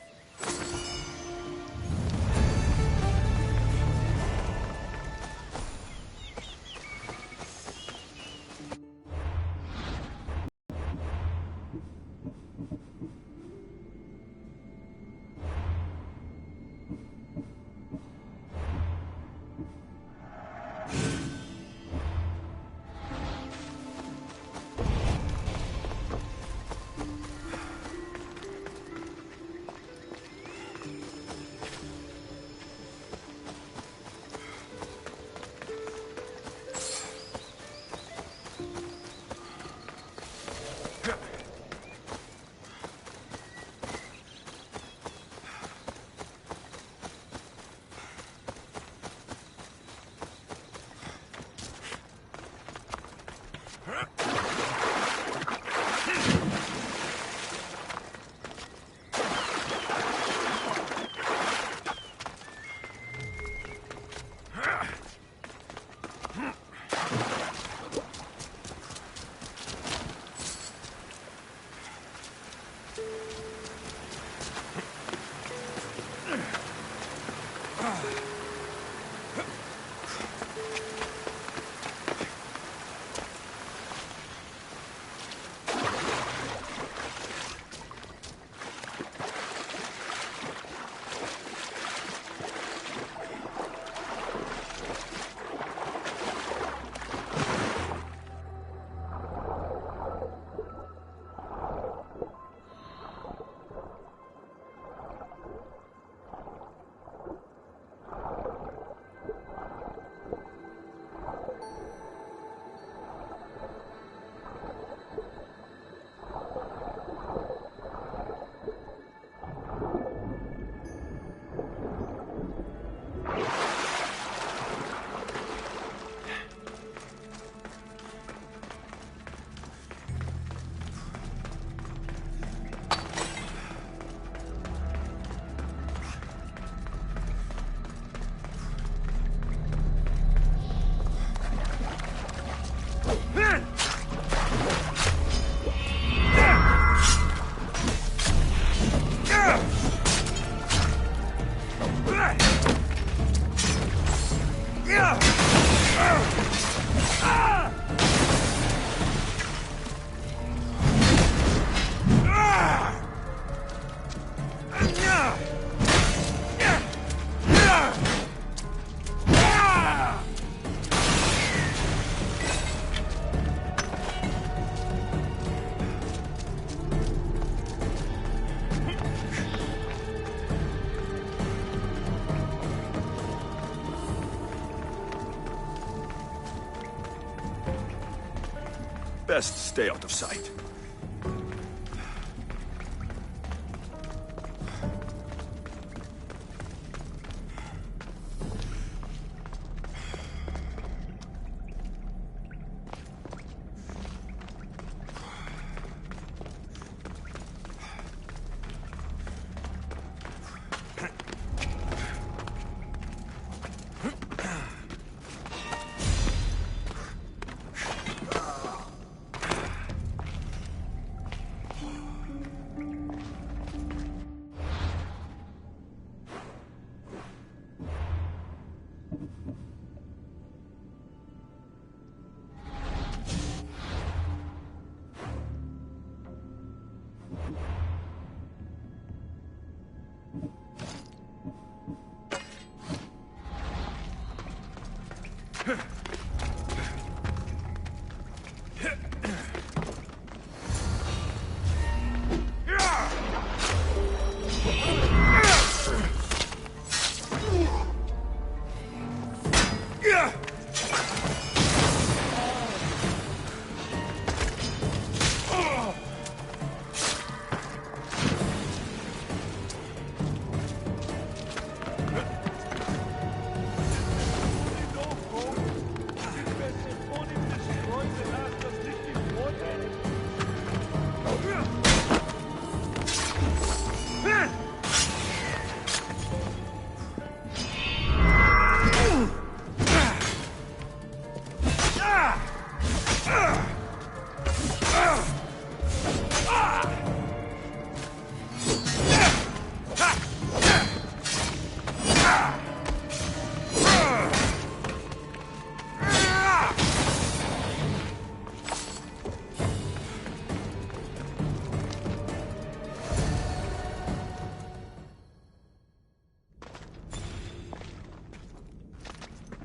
Best stay out of sight.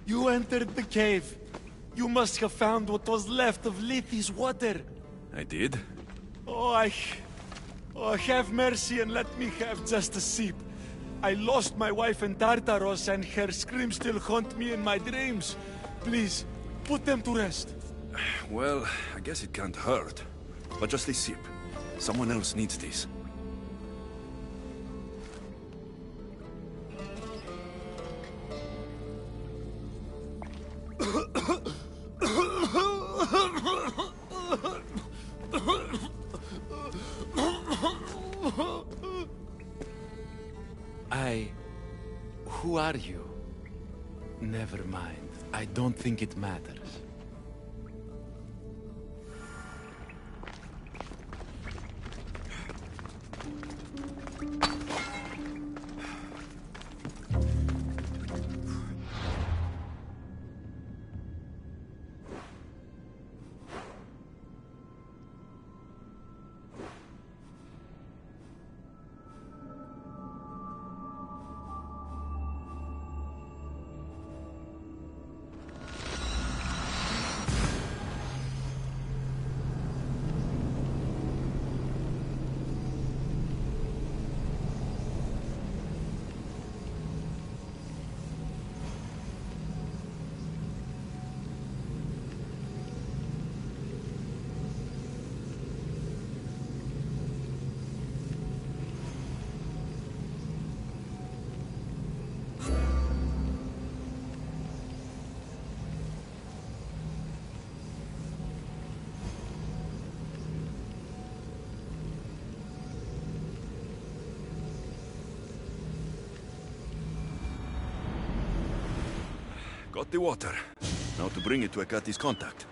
You entered the cave. You must have found what was left of Lethi's water. I did? Oh, have mercy and let me have just a sip. I lost my wife in Tartaros and her screams still haunt me in my dreams. Please, put them to rest. Well, I guess it can't hurt. But just a sip. Someone else needs this. Who are you? Never mind. I don't think it matters. Got the water. Now to bring it to Hekate's contact.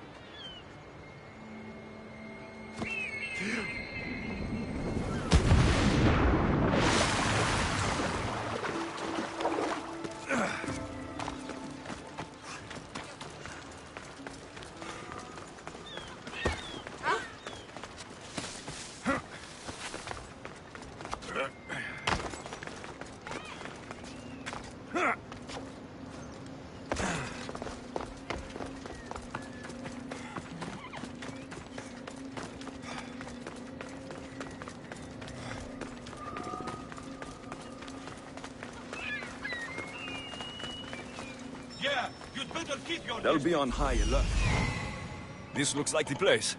Yeah, you'd better keep your... They'll be on high alert. This looks like the place.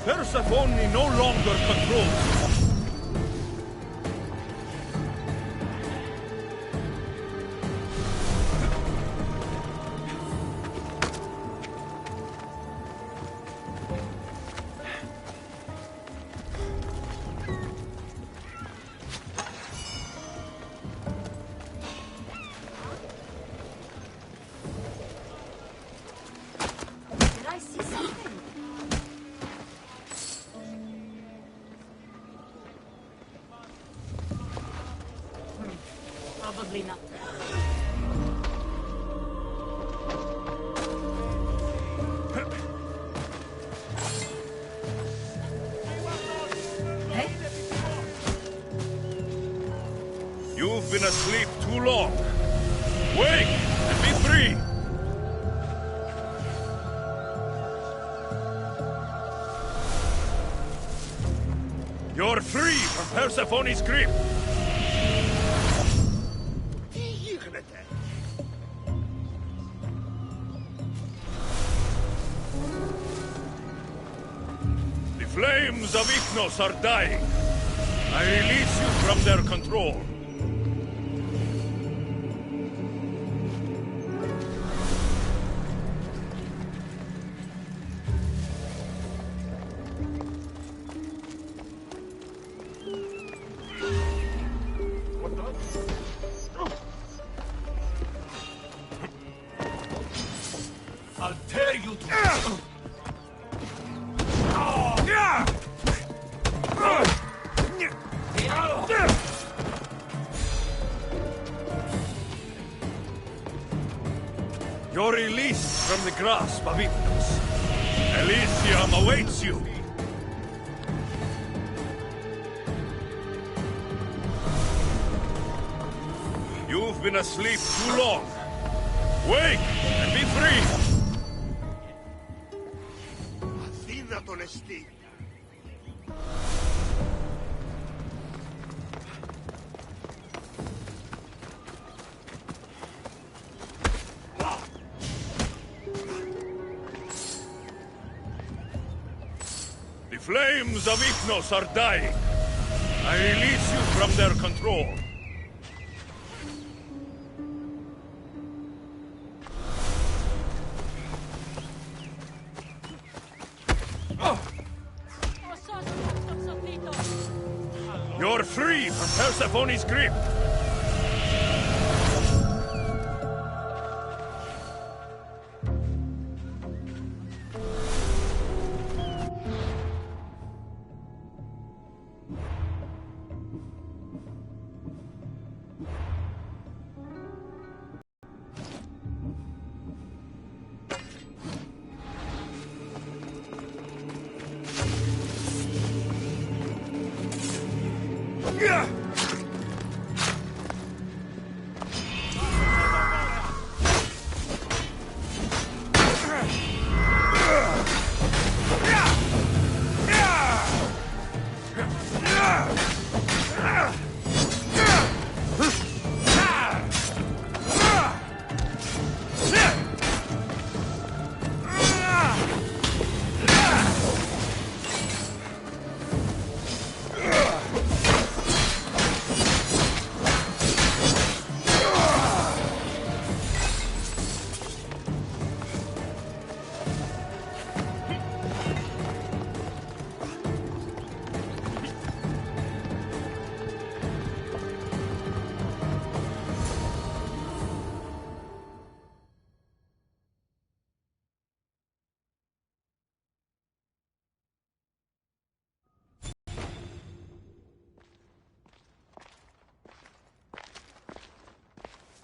Persephone no longer controls. Did I see something? Probably not. Hey? You've been asleep too long. Wake and be free. You're free from Persephone's grip. The flames of Ichnos are dying. I release you from their control. I'll tear you to... You're released from the grasp of Ichnos. Elysium awaits you. You've been asleep too long. Wake and be free. The flames of Ichnos are dying. I release you from their control. You're free from Persephone's grip.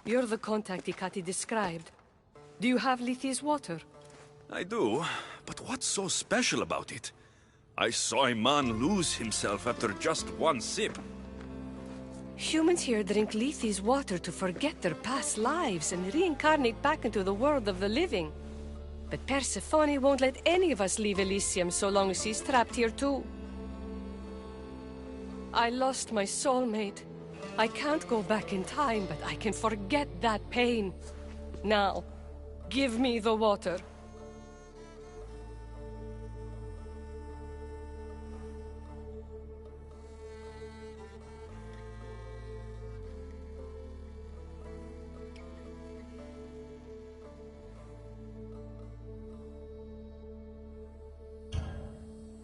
You're the contact Ikati described. Do you have Lethi's water? I do, but what's so special about it? I saw a man lose himself after just one sip. Humans here drink Lethi's water to forget their past lives and reincarnate back into the world of the living. But Persephone won't let any of us leave Elysium so long as she's trapped here too. I lost my soulmate. I can't go back in time, but I can forget that pain. Now, give me the water.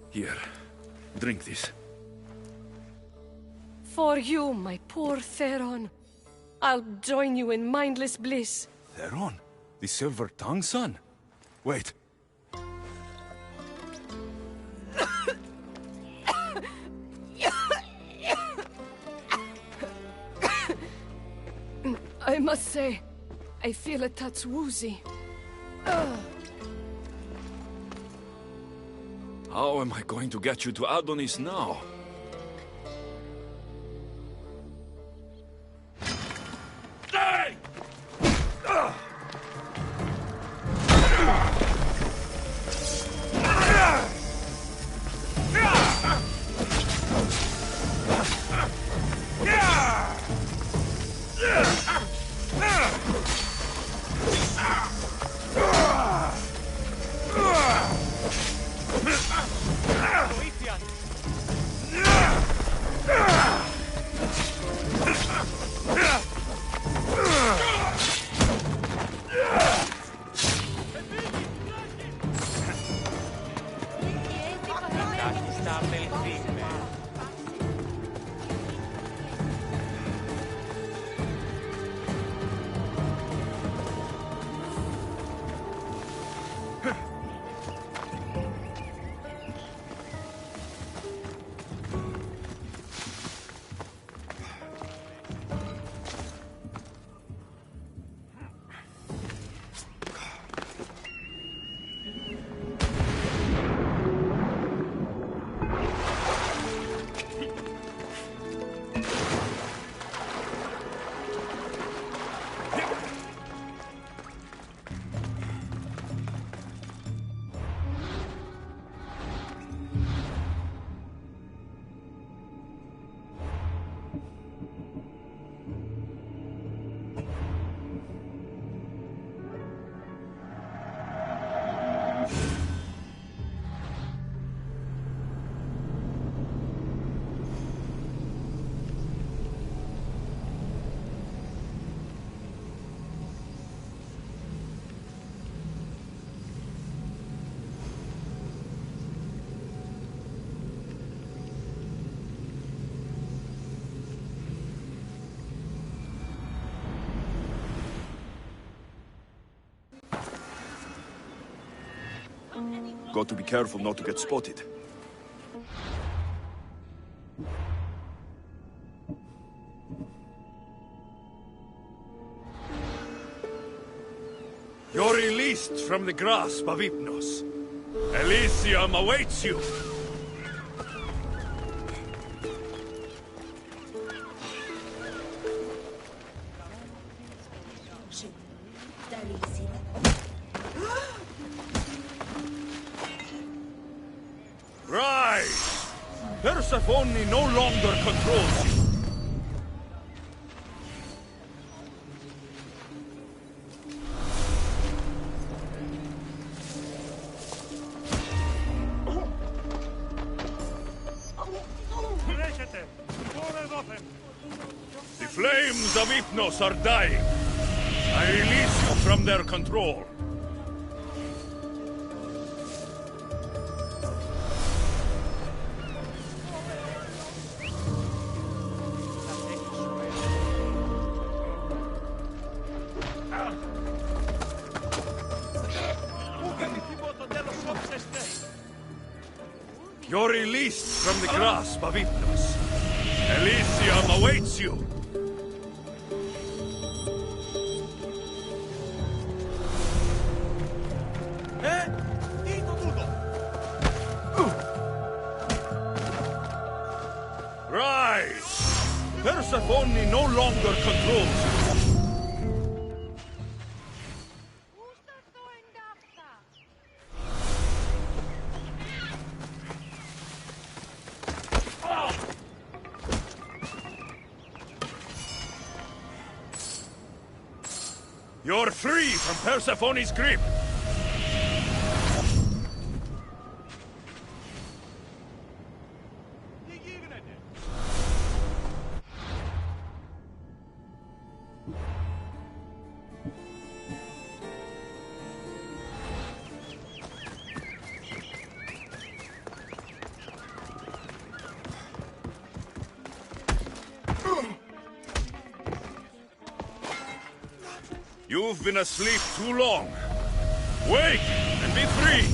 Here, drink this. For you, my poor Theron. I'll join you in mindless bliss. Theron? The silver-tongued son? Wait. I must say, I feel a touch woozy. How am I going to get you to Adonis now? Got to be careful not to get spotted. You're released from the grasp of Hypnos. Elysium awaits you! Rise! Persephone no longer controls you. The flames of Hypnos are dying. I release you from their control. You're released from the grasp of Hypnos. Elysium awaits you. Rise! Persephone no longer controls you. You're free from Persephone's grip! You've been asleep too long. Wake and be free!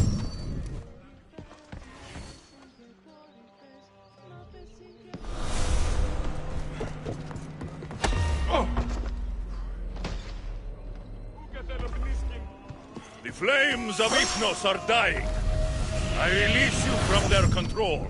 The flames of Hypnos are dying. I release you from their control.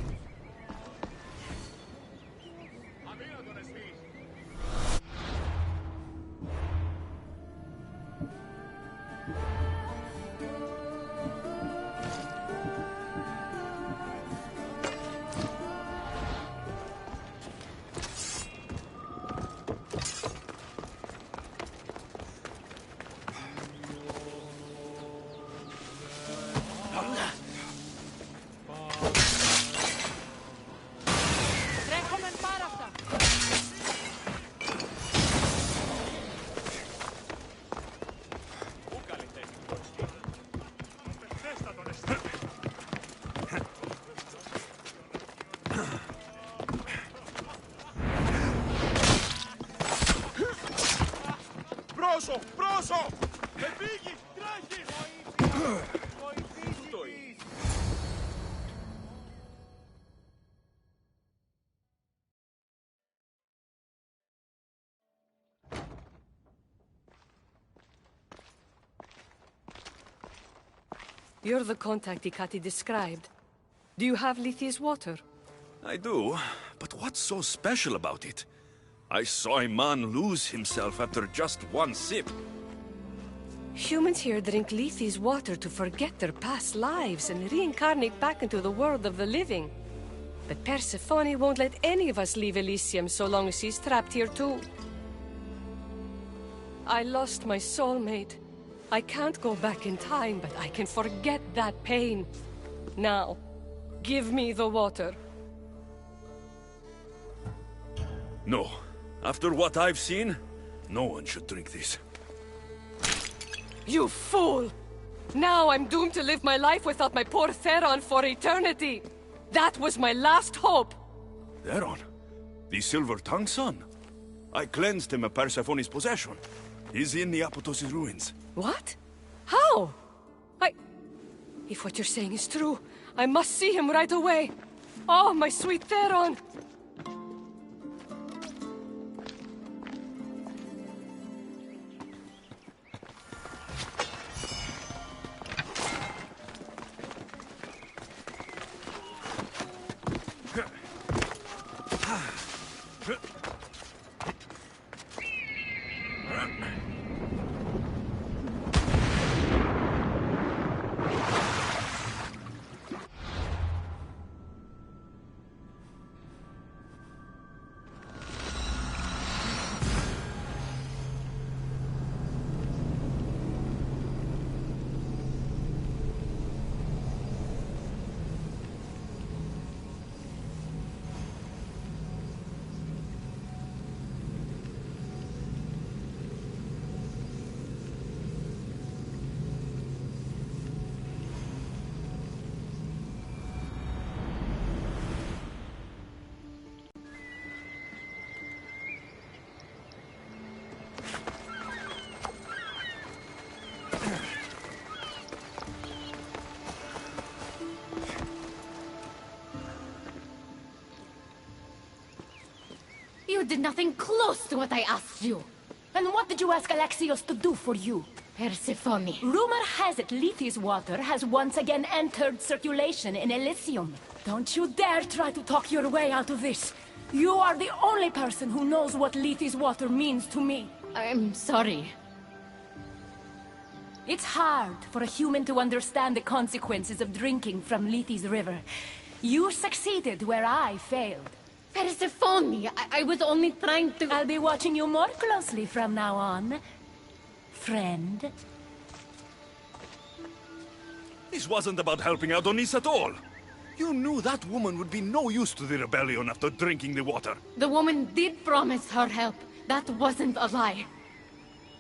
You're the contact Ikati described. Do you have Lethi's water? I do, but what's so special about it? I saw a man lose himself after just one sip. Humans here drink Lethi's water to forget their past lives and reincarnate back into the world of the living. But Persephone won't let any of us leave Elysium so long as she's trapped here too. I lost my soulmate. I can't go back in time, but I can forget that pain. Now, give me the water. No. After what I've seen, no one should drink this. You fool! Now I'm doomed to live my life without my poor Theron for eternity! That was my last hope! Theron? The Silver-Tongued son? I cleansed him of Persephone's possession. He's in the Apotos' ruins. What? How? If what you're saying is true, I must see him right away! Oh, my sweet Theron! You did nothing close to what I asked you. And what did you ask Alexios to do for you? Persephone. Rumor has it Lethe's water has once again entered circulation in Elysium. Don't you dare try to talk your way out of this. You are the only person who knows what Lethe's water means to me. I'm sorry. It's hard for a human to understand the consequences of drinking from Lethe's river. You succeeded where I failed. Persephone, I was only trying to... I'll be watching you more closely from now on, friend. This wasn't about helping Adonis at all. You knew that woman would be no use to the rebellion after drinking the water. The woman did promise her help. That wasn't a lie.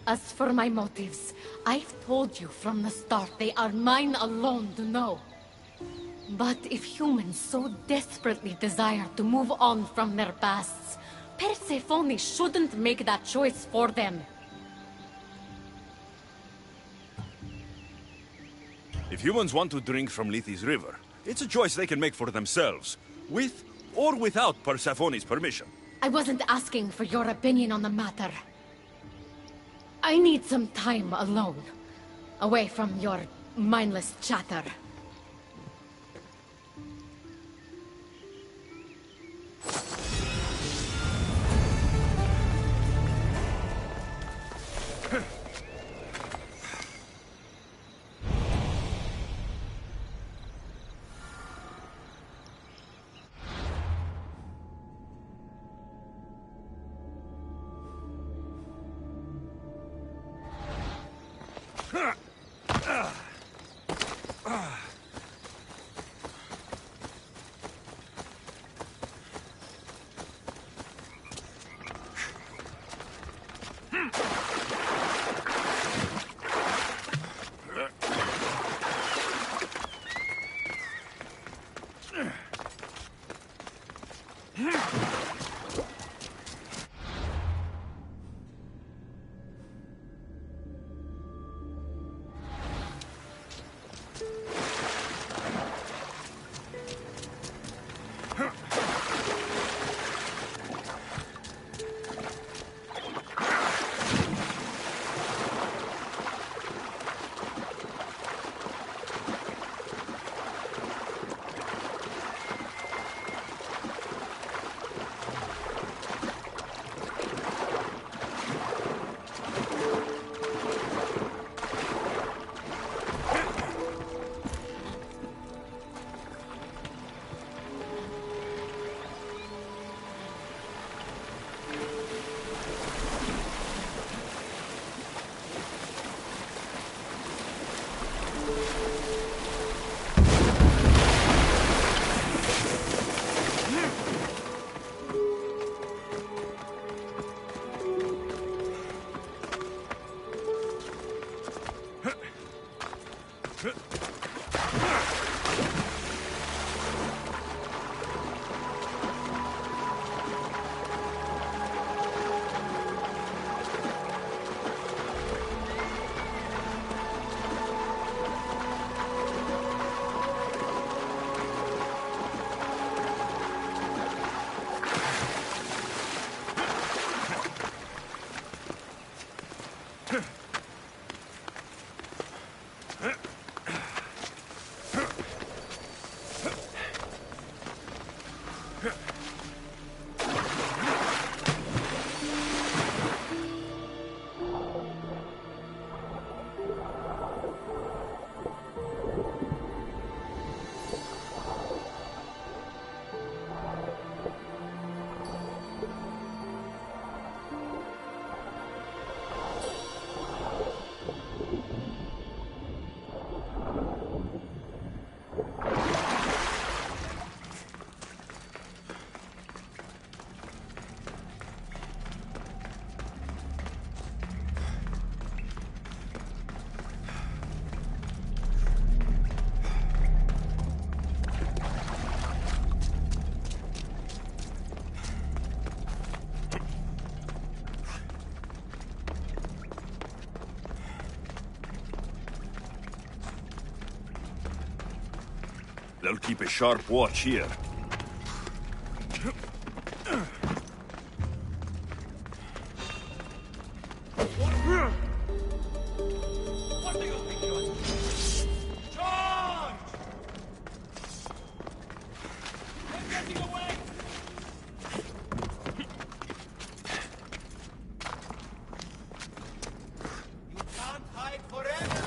As for my motives, I've told you from the start they are mine alone to know. But if humans so desperately desire to move on from their pasts, Persephone shouldn't make that choice for them. If humans want to drink from Lethe's river, it's a choice they can make for themselves, with or without Persephone's permission. I wasn't asking for your opinion on the matter. I need some time alone, away from your mindless chatter. They'll keep a sharp watch here. What do you think you're doing? Charge! They're getting away! You can't hide forever!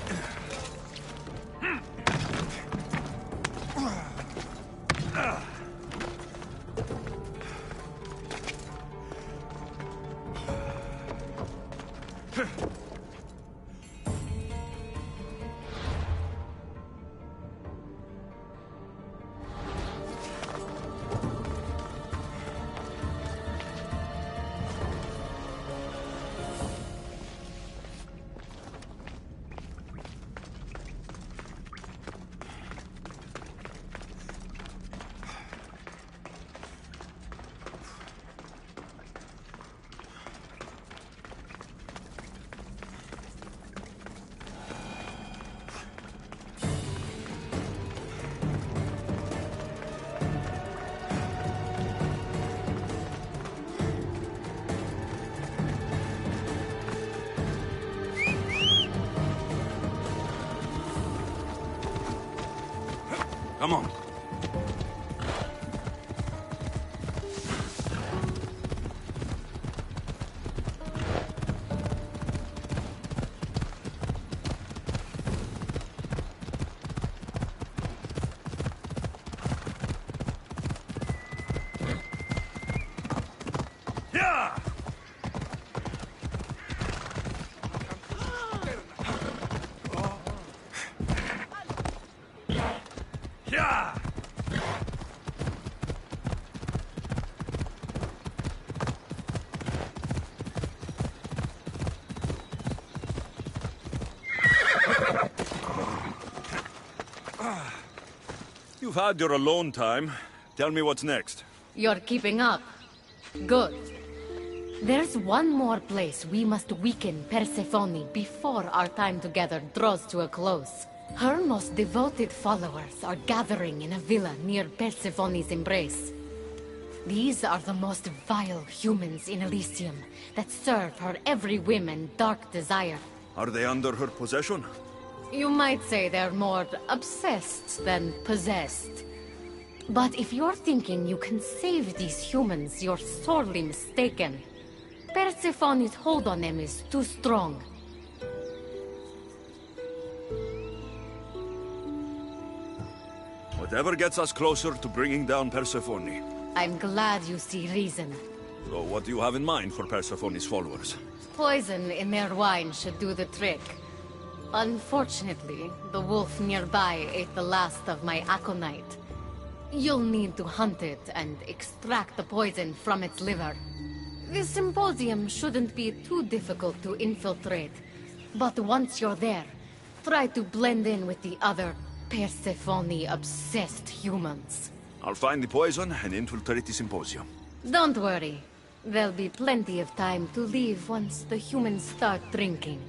Come on. Yeah! Yeah! You've had your alone time. Tell me what's next. You're keeping up. Good. There's one more place we must weaken Persephone before our time together draws to a close. Her most devoted followers are gathering in a villa near Persephone's embrace. These are the most vile humans in Elysium that serve her every whim and dark desire. Are they under her possession? You might say they're more obsessed than possessed. But if you're thinking you can save these humans, you're sorely mistaken. Persephone's hold on them is too strong. Whatever gets us closer to bringing down Persephone. I'm glad you see reason. So what do you have in mind for Persephone's followers? Poison in their wine should do the trick. Unfortunately, the wolf nearby ate the last of my aconite. You'll need to hunt it and extract the poison from its liver. The symposium shouldn't be too difficult to infiltrate. But once you're there, try to blend in with the other Persephone-obsessed humans. I'll find the poison and infiltrate the symposium. Don't worry. There'll be plenty of time to leave once the humans start drinking.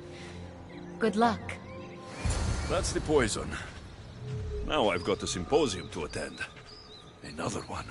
Good luck. That's the poison. Now I've got a symposium to attend. Another one.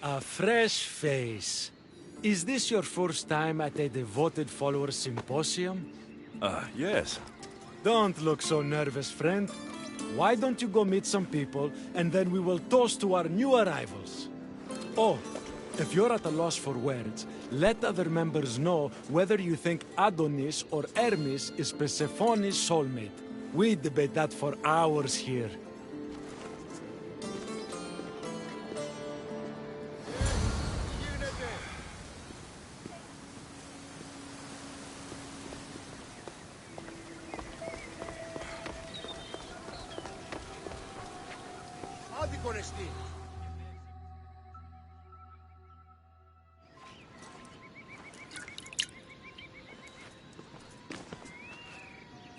A fresh face. Is this your first time at a devoted follower symposium? Yes. Don't look so nervous, friend. Why don't you go meet some people, and then we will toast to our new arrivals? Oh, if you're at a loss for words, let other members know whether you think Adonis or Hermes is Persephone's soulmate. We debate that for hours here.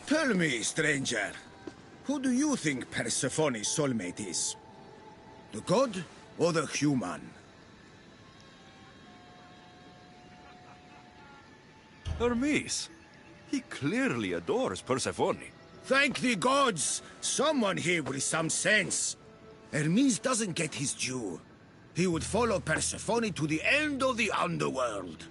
Tell me, stranger, who do you think Persephone's soulmate is? The god or the human? Hermes. He clearly adores Persephone. Thank the gods! Someone here with some sense. Hermes doesn't get his due. He would follow Persephone to the end of the underworld.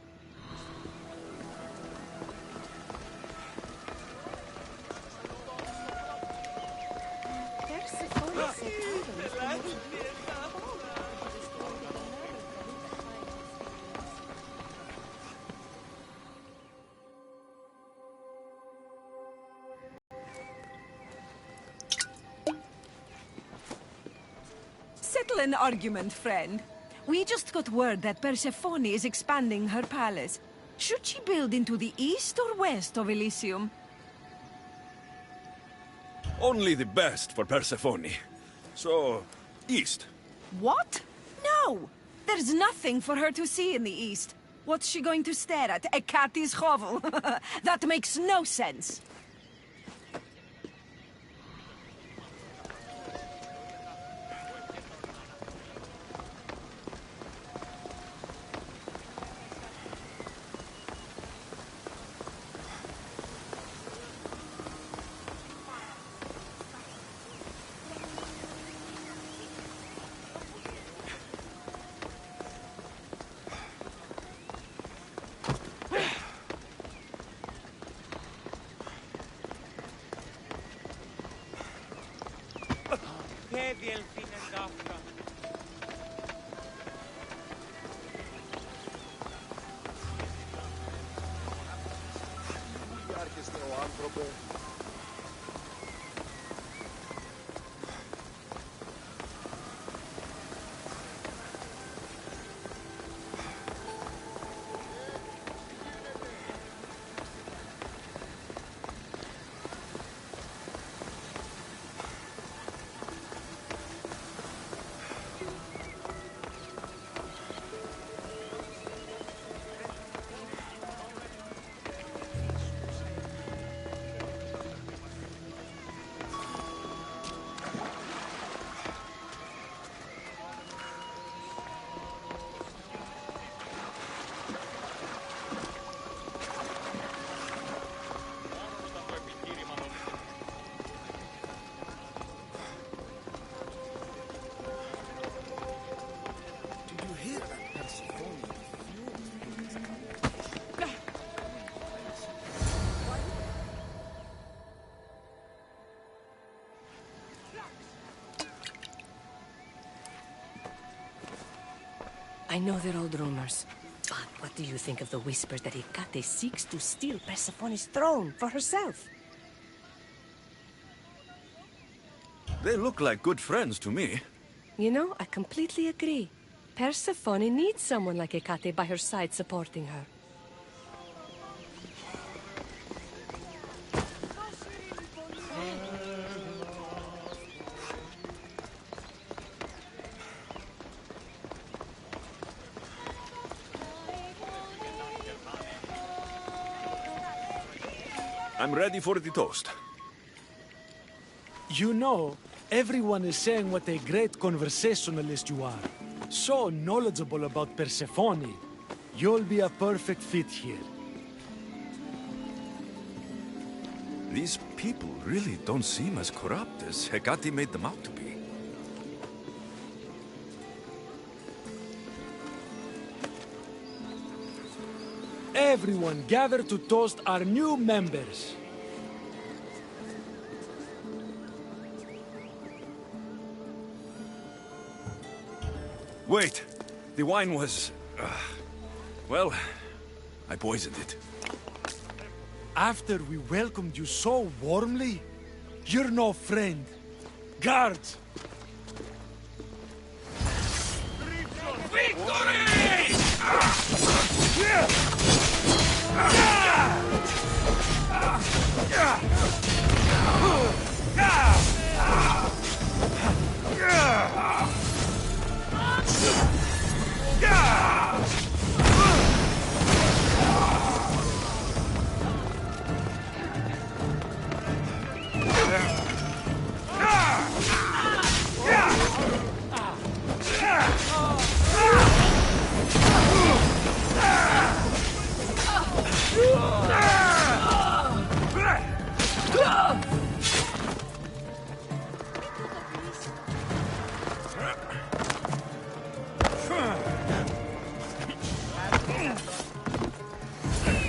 Settle an argument, friend. We just got word that Persephone is expanding her palace. Should she build into the east or west of Elysium? Only the best for Persephone. So, east. What? No! There's nothing for her to see in the east. What's she going to stare at? A cat's hovel? That makes no sense. I know they're old rumors. But what do you think of the whispers that Hecate seeks to steal Persephone's throne for herself? They look like good friends to me. You know, I completely agree. Persephone needs someone like Hecate by her side supporting her. I'm ready for the toast. You know, everyone is saying what a great conversationalist you are. So knowledgeable about Persephone. You'll be a perfect fit here. These people really don't seem as corrupt as Hecate made them out to be. Everyone gather to toast our new members. Wait, the wine was... well, I poisoned it. After we welcomed you so warmly, you're no friend. Guards!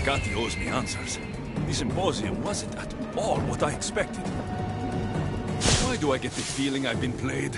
Hecate owes me answers. The symposium wasn't at all what I expected. Why do I get the feeling I've been played?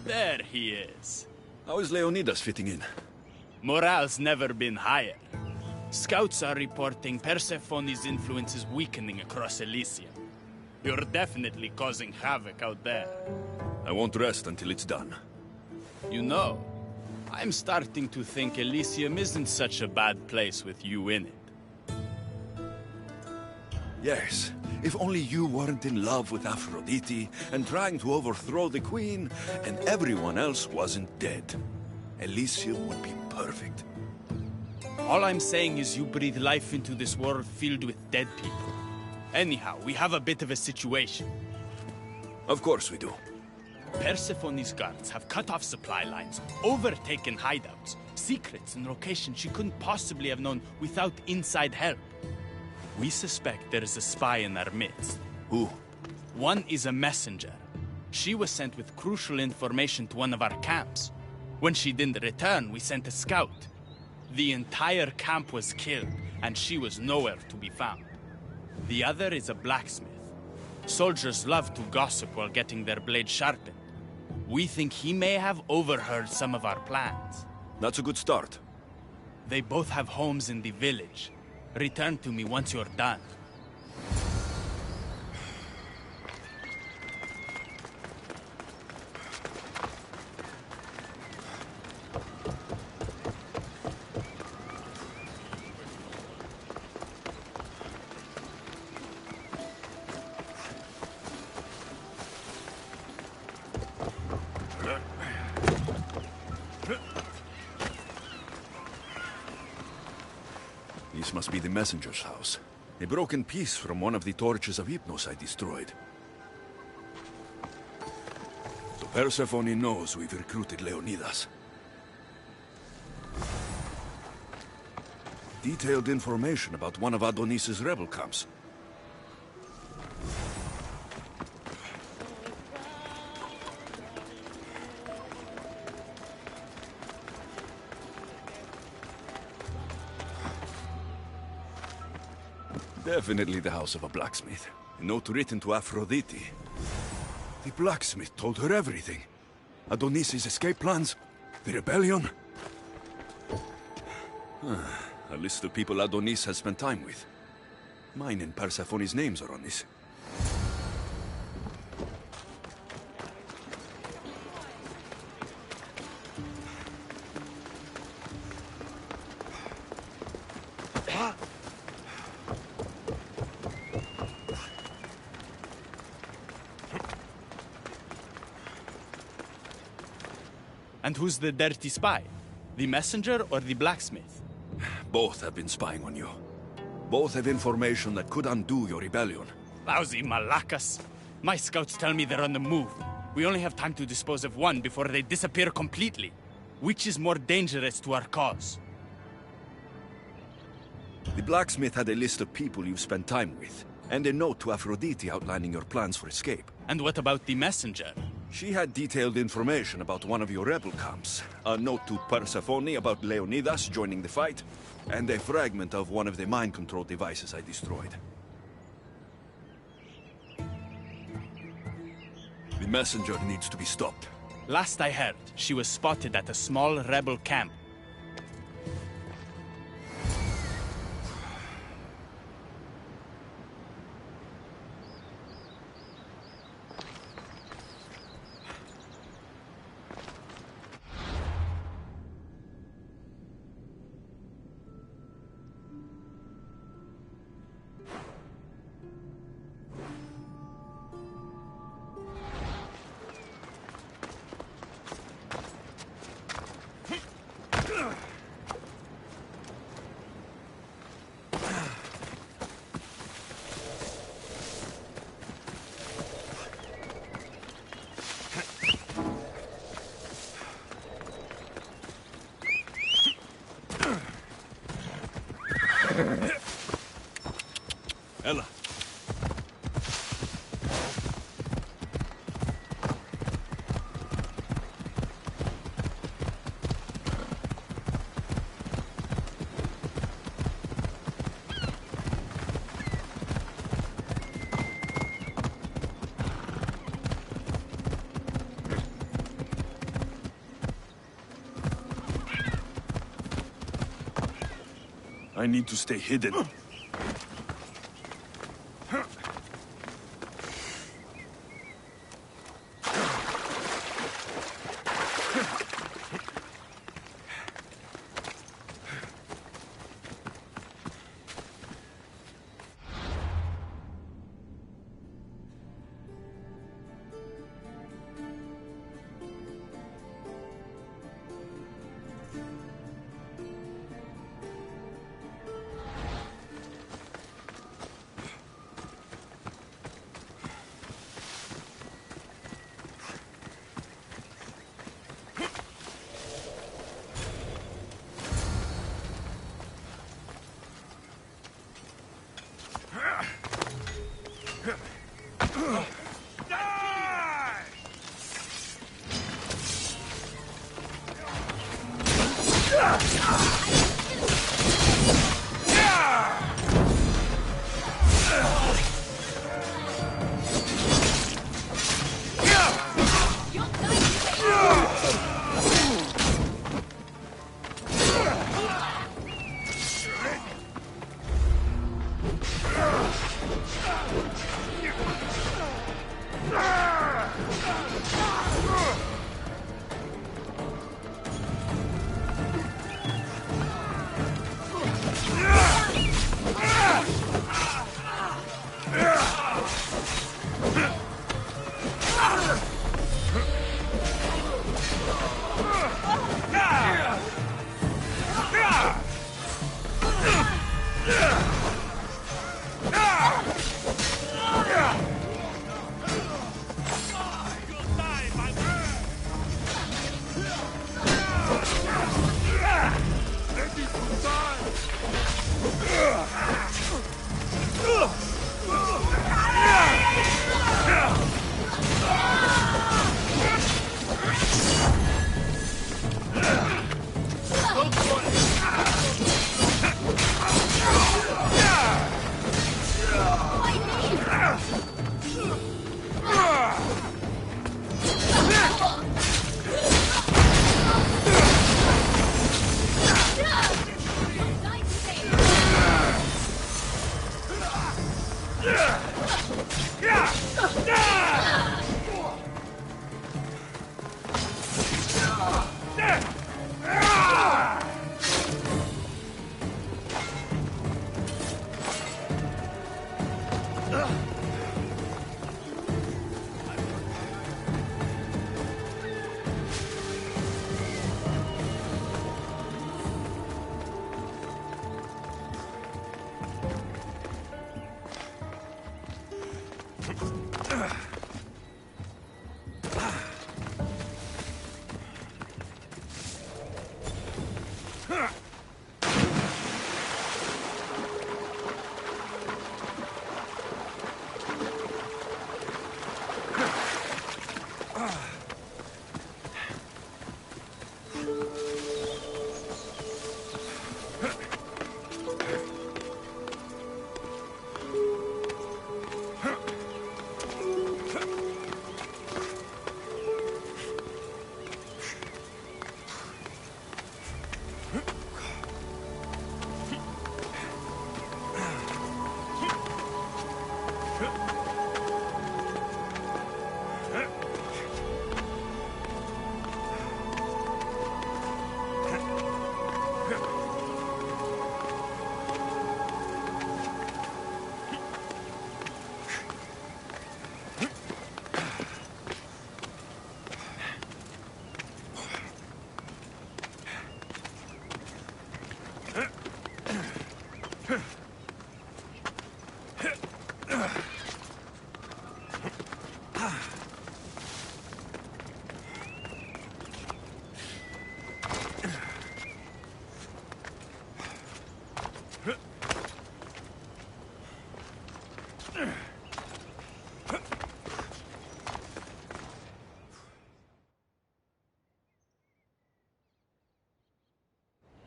There he is. How is Leonidas fitting in? Morale's never been higher. Scouts are reporting Persephone's influence is weakening across Elysium. You're definitely causing havoc out there. I won't rest until it's done. You know, I'm starting to think Elysium isn't such a bad place with you in it. Yes, if only you weren't in love with Aphrodite and trying to overthrow the queen, and everyone else wasn't dead. Elysium would be perfect. All I'm saying is you breathe life into this world filled with dead people. Anyhow, we have a bit of a situation. Of course we do. Persephone's guards have cut off supply lines, overtaken hideouts, secrets and locations she couldn't possibly have known without inside help. We suspect there is a spy in our midst. Who? One is a messenger. She was sent with crucial information to one of our camps. When she didn't return, we sent a scout. The entire camp was killed, and she was nowhere to be found. The other is a blacksmith. Soldiers love to gossip while getting their blades sharpened. We think he may have overheard some of our plans. That's a good start. They both have homes in the village. Return to me once you're done. This must be the messenger's house. A broken piece from one of the torches of Hypnos I destroyed. So Persephone knows we've recruited Leonidas. Detailed information about one of Adonis's rebel camps. Definitely the house of a blacksmith. A note written to Aphrodite. The blacksmith told her everything. Adonis's escape plans, the rebellion. A list of people Adonis has spent time with. Mine and Persephone's names are on this. And who's the dirty spy? The messenger or the blacksmith? Both have been spying on you. Both have information that could undo your rebellion. Lousy malacas. My scouts tell me they're on the move. We only have time to dispose of one before they disappear completely. Which is more dangerous to our cause? The blacksmith had a list of people you've spent time with, and a note to Aphrodite outlining your plans for escape. And what about the messenger? She had detailed information about one of your rebel camps, a note to Persephone about Leonidas joining the fight, and a fragment of one of the mind control devices I destroyed. The messenger needs to be stopped. Last I heard, she was spotted at a small rebel camp. Ella. I need to stay hidden.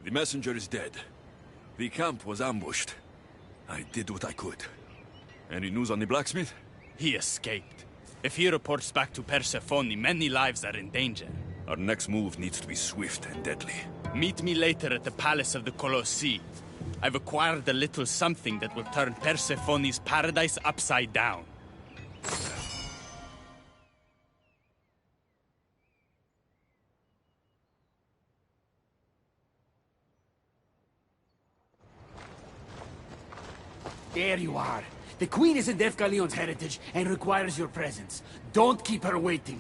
The messenger is dead. The camp was ambushed. I did what I could. Any news on the blacksmith? He escaped. If he reports back to Persephone, many lives are in danger. Our next move needs to be swift and deadly. Meet me later at the palace of the Colossi. I've acquired a little something that will turn Persephone's paradise upside down. There you are. The Queen is in Defgalion's heritage and requires your presence. Don't keep her waiting.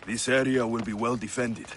This area will be well defended.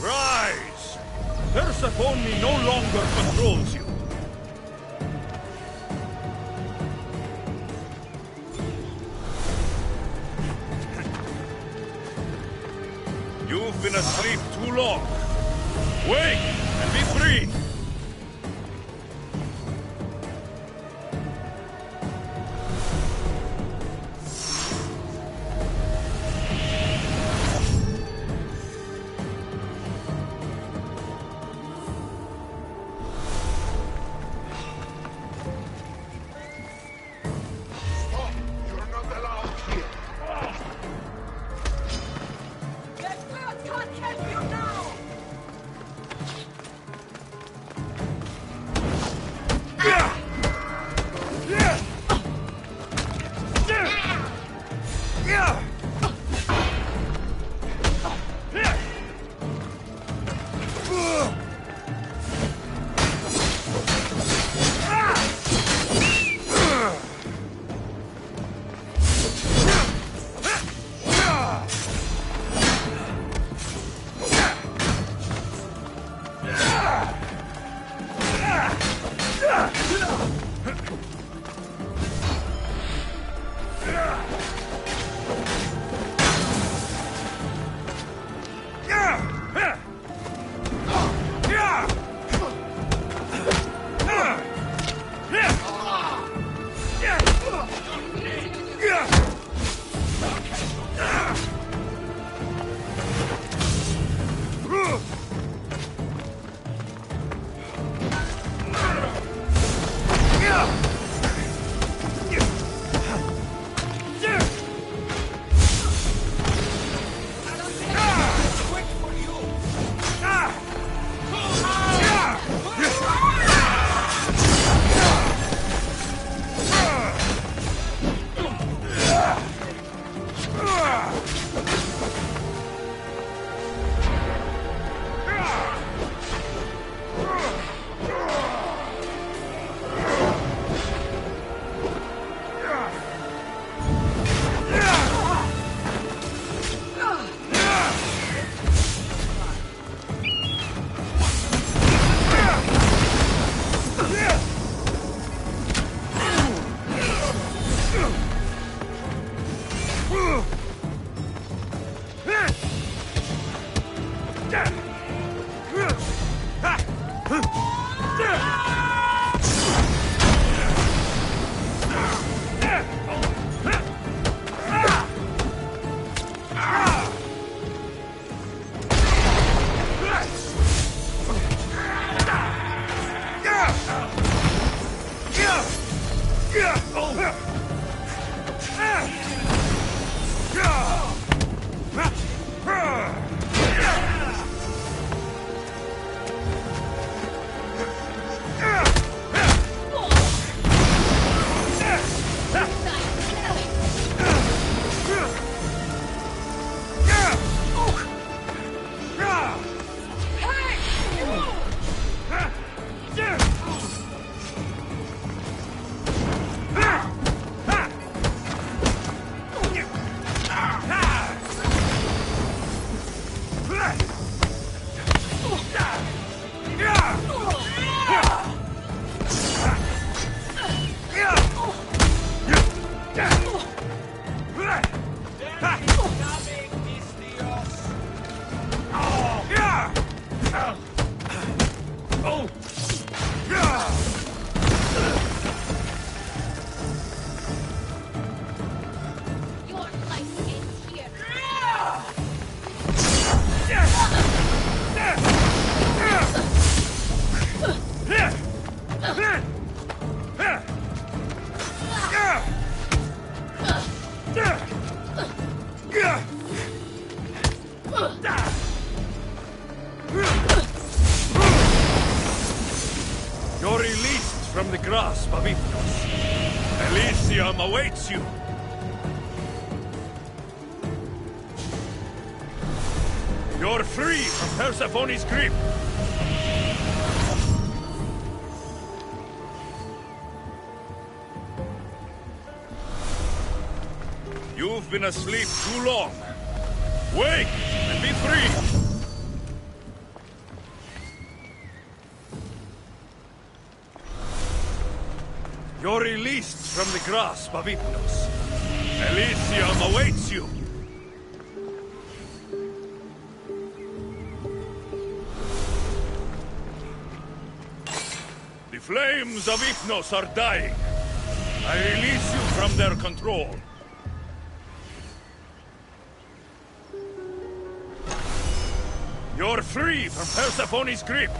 Rise! Persephone no longer controls you. You've been asleep too long. Wake and be free! You're released from the grasp of Ithnos. Elysium awaits you. You're free from Persephone's grip. You've been asleep too long. Wake and be free. You're released from the grasp of Ithnos. Elysium awaits you. The flames of Ithnos are dying. I release you from their control. You're free from Persephone's grip.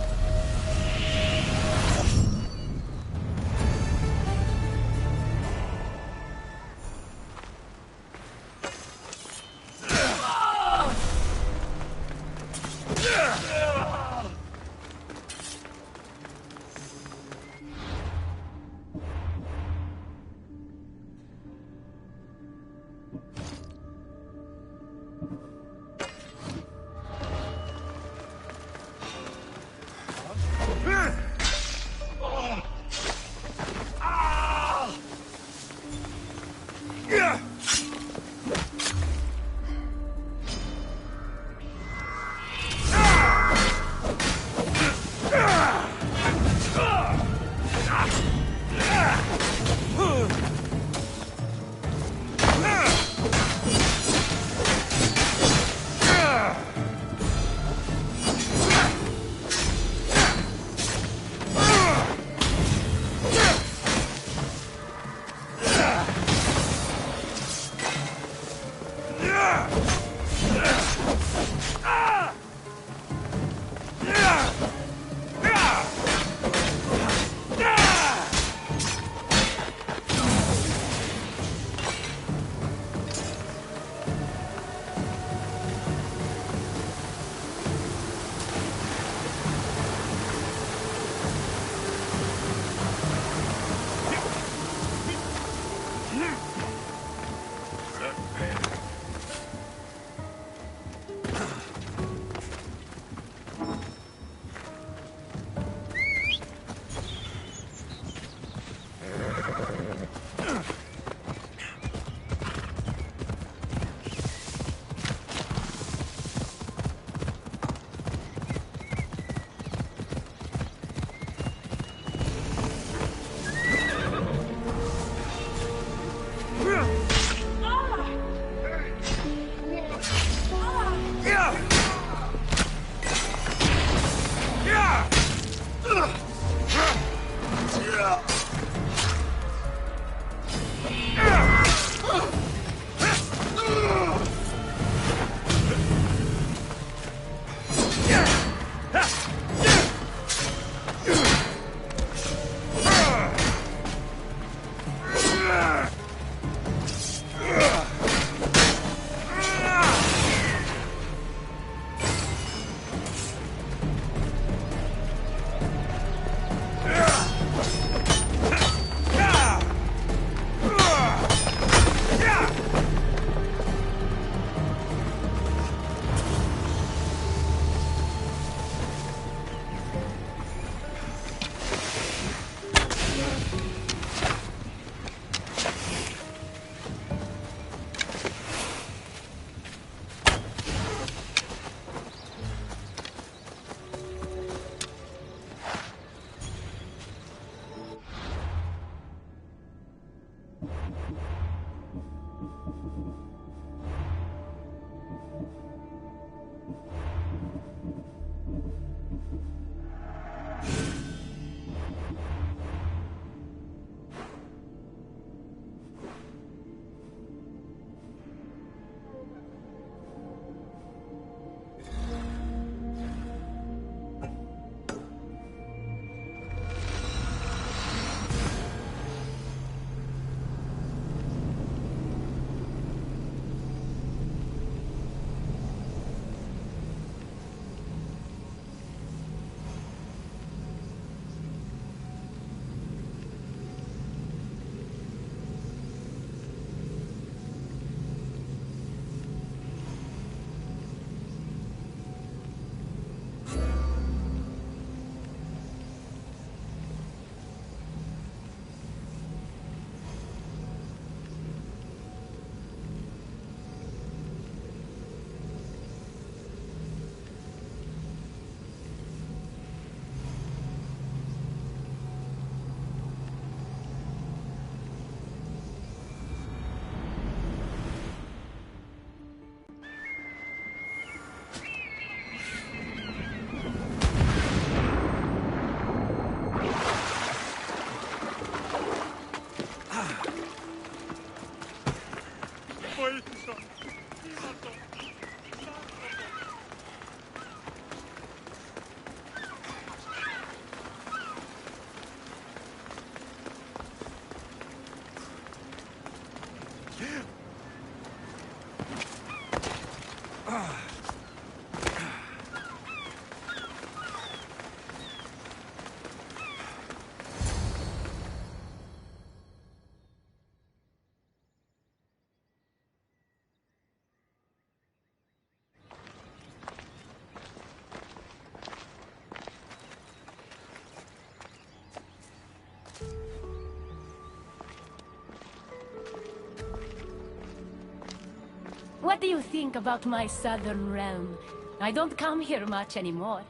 What do you think about my southern realm? I don't come here much anymore.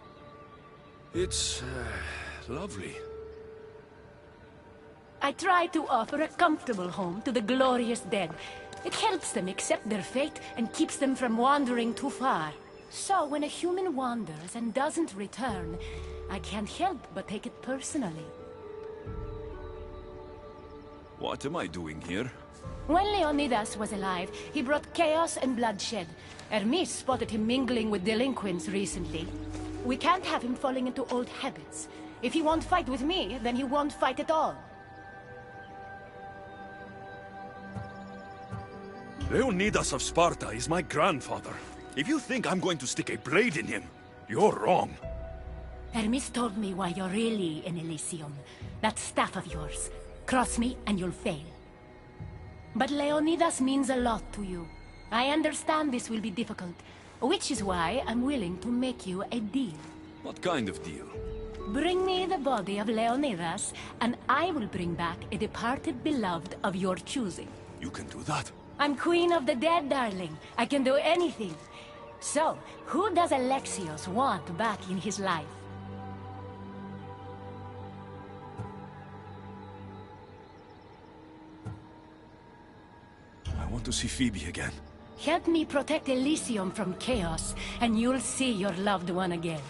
It's lovely. I try to offer a comfortable home to the glorious dead. It helps them accept their fate and keeps them from wandering too far. So when a human wanders and doesn't return, I can't help but take it personally. What am I doing here? When Leonidas was alive, he brought chaos and bloodshed. Hermes spotted him mingling with delinquents recently. We can't have him falling into old habits. If he won't fight with me, then he won't fight at all. Leonidas of Sparta is my grandfather. If you think I'm going to stick a blade in him, you're wrong. Hermes told me why you're really in Elysium. That staff of yours. Cross me and you'll fail. But Leonidas means a lot to you. I understand this will be difficult, which is why I'm willing to make you a deal. What kind of deal? Bring me the body of Leonidas, and I will bring back a departed beloved of your choosing. You can do that? I'm queen of the dead, darling. I can do anything. So, who does Alexios want back in his life? I want to see Phoebe again. Help me protect Elysium from chaos, and you'll see your loved one again.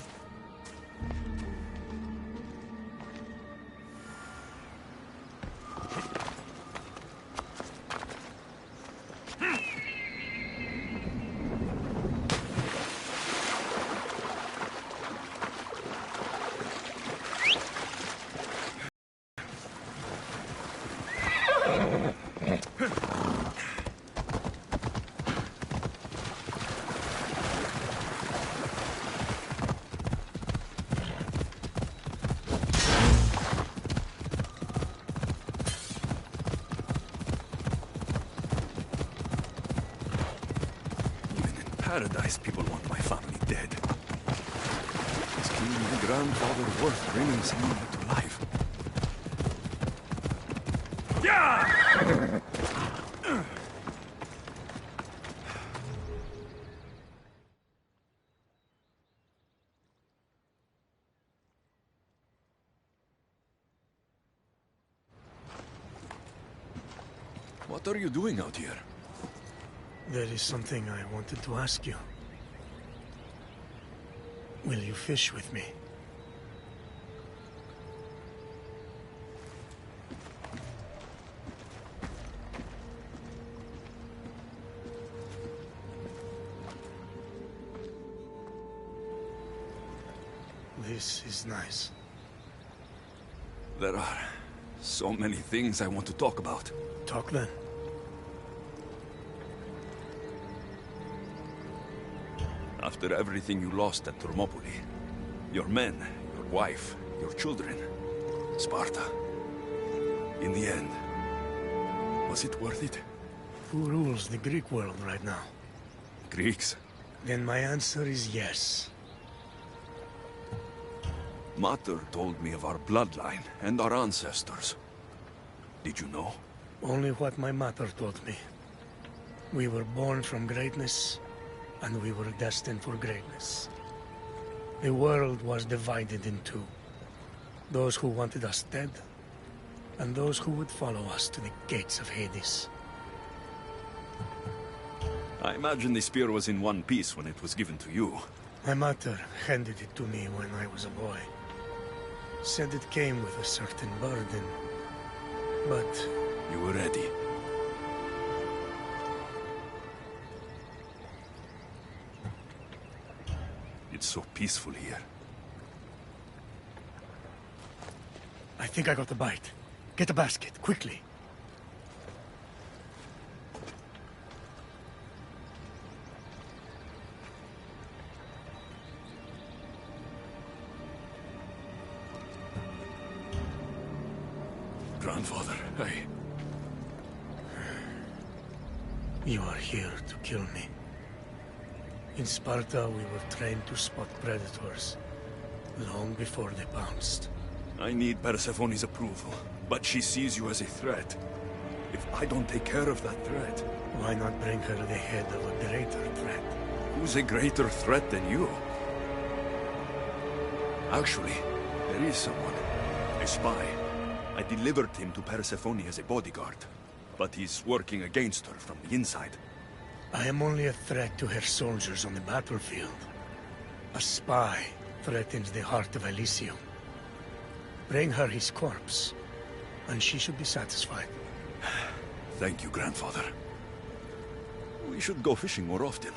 Paradise, people want my family dead. Is killing my grandfather worth bringing someone back to life? Yeah! What are you doing out here? There is something I wanted to ask you. Will you fish with me? This is nice. There are so many things I want to talk about. Talk then. After everything you lost at Thermopylae, your men, your wife, your children, Sparta, in the end, was it worth it? Who rules the Greek world right now? Greeks? Then my answer is yes. Mater told me of our bloodline and our ancestors. Did you know? Only what my mother told me. We were born from greatness, and we were destined for greatness. The world was divided in two. Those who wanted us dead, and those who would follow us to the gates of Hades. I imagine the spear was in one piece when it was given to you. My mother handed it to me when I was a boy. Said it came with a certain burden, but... You were ready. It's so peaceful here. I think I got the bite. Get a basket, quickly. Grandfather, You are here to kill me. In Sparta, we were trained to spot predators, long before they pounced. I need Persephone's approval, but she sees you as a threat. If I don't take care of that threat... Why not bring her the head of a greater threat? Who's a greater threat than you? Actually, there is someone. A spy. I delivered him to Persephone as a bodyguard, but he's working against her from the inside. I am only a threat to her soldiers on the battlefield. A spy threatens the heart of Elysium. Bring her his corpse, and she should be satisfied. Thank you, grandfather. We should go fishing more often.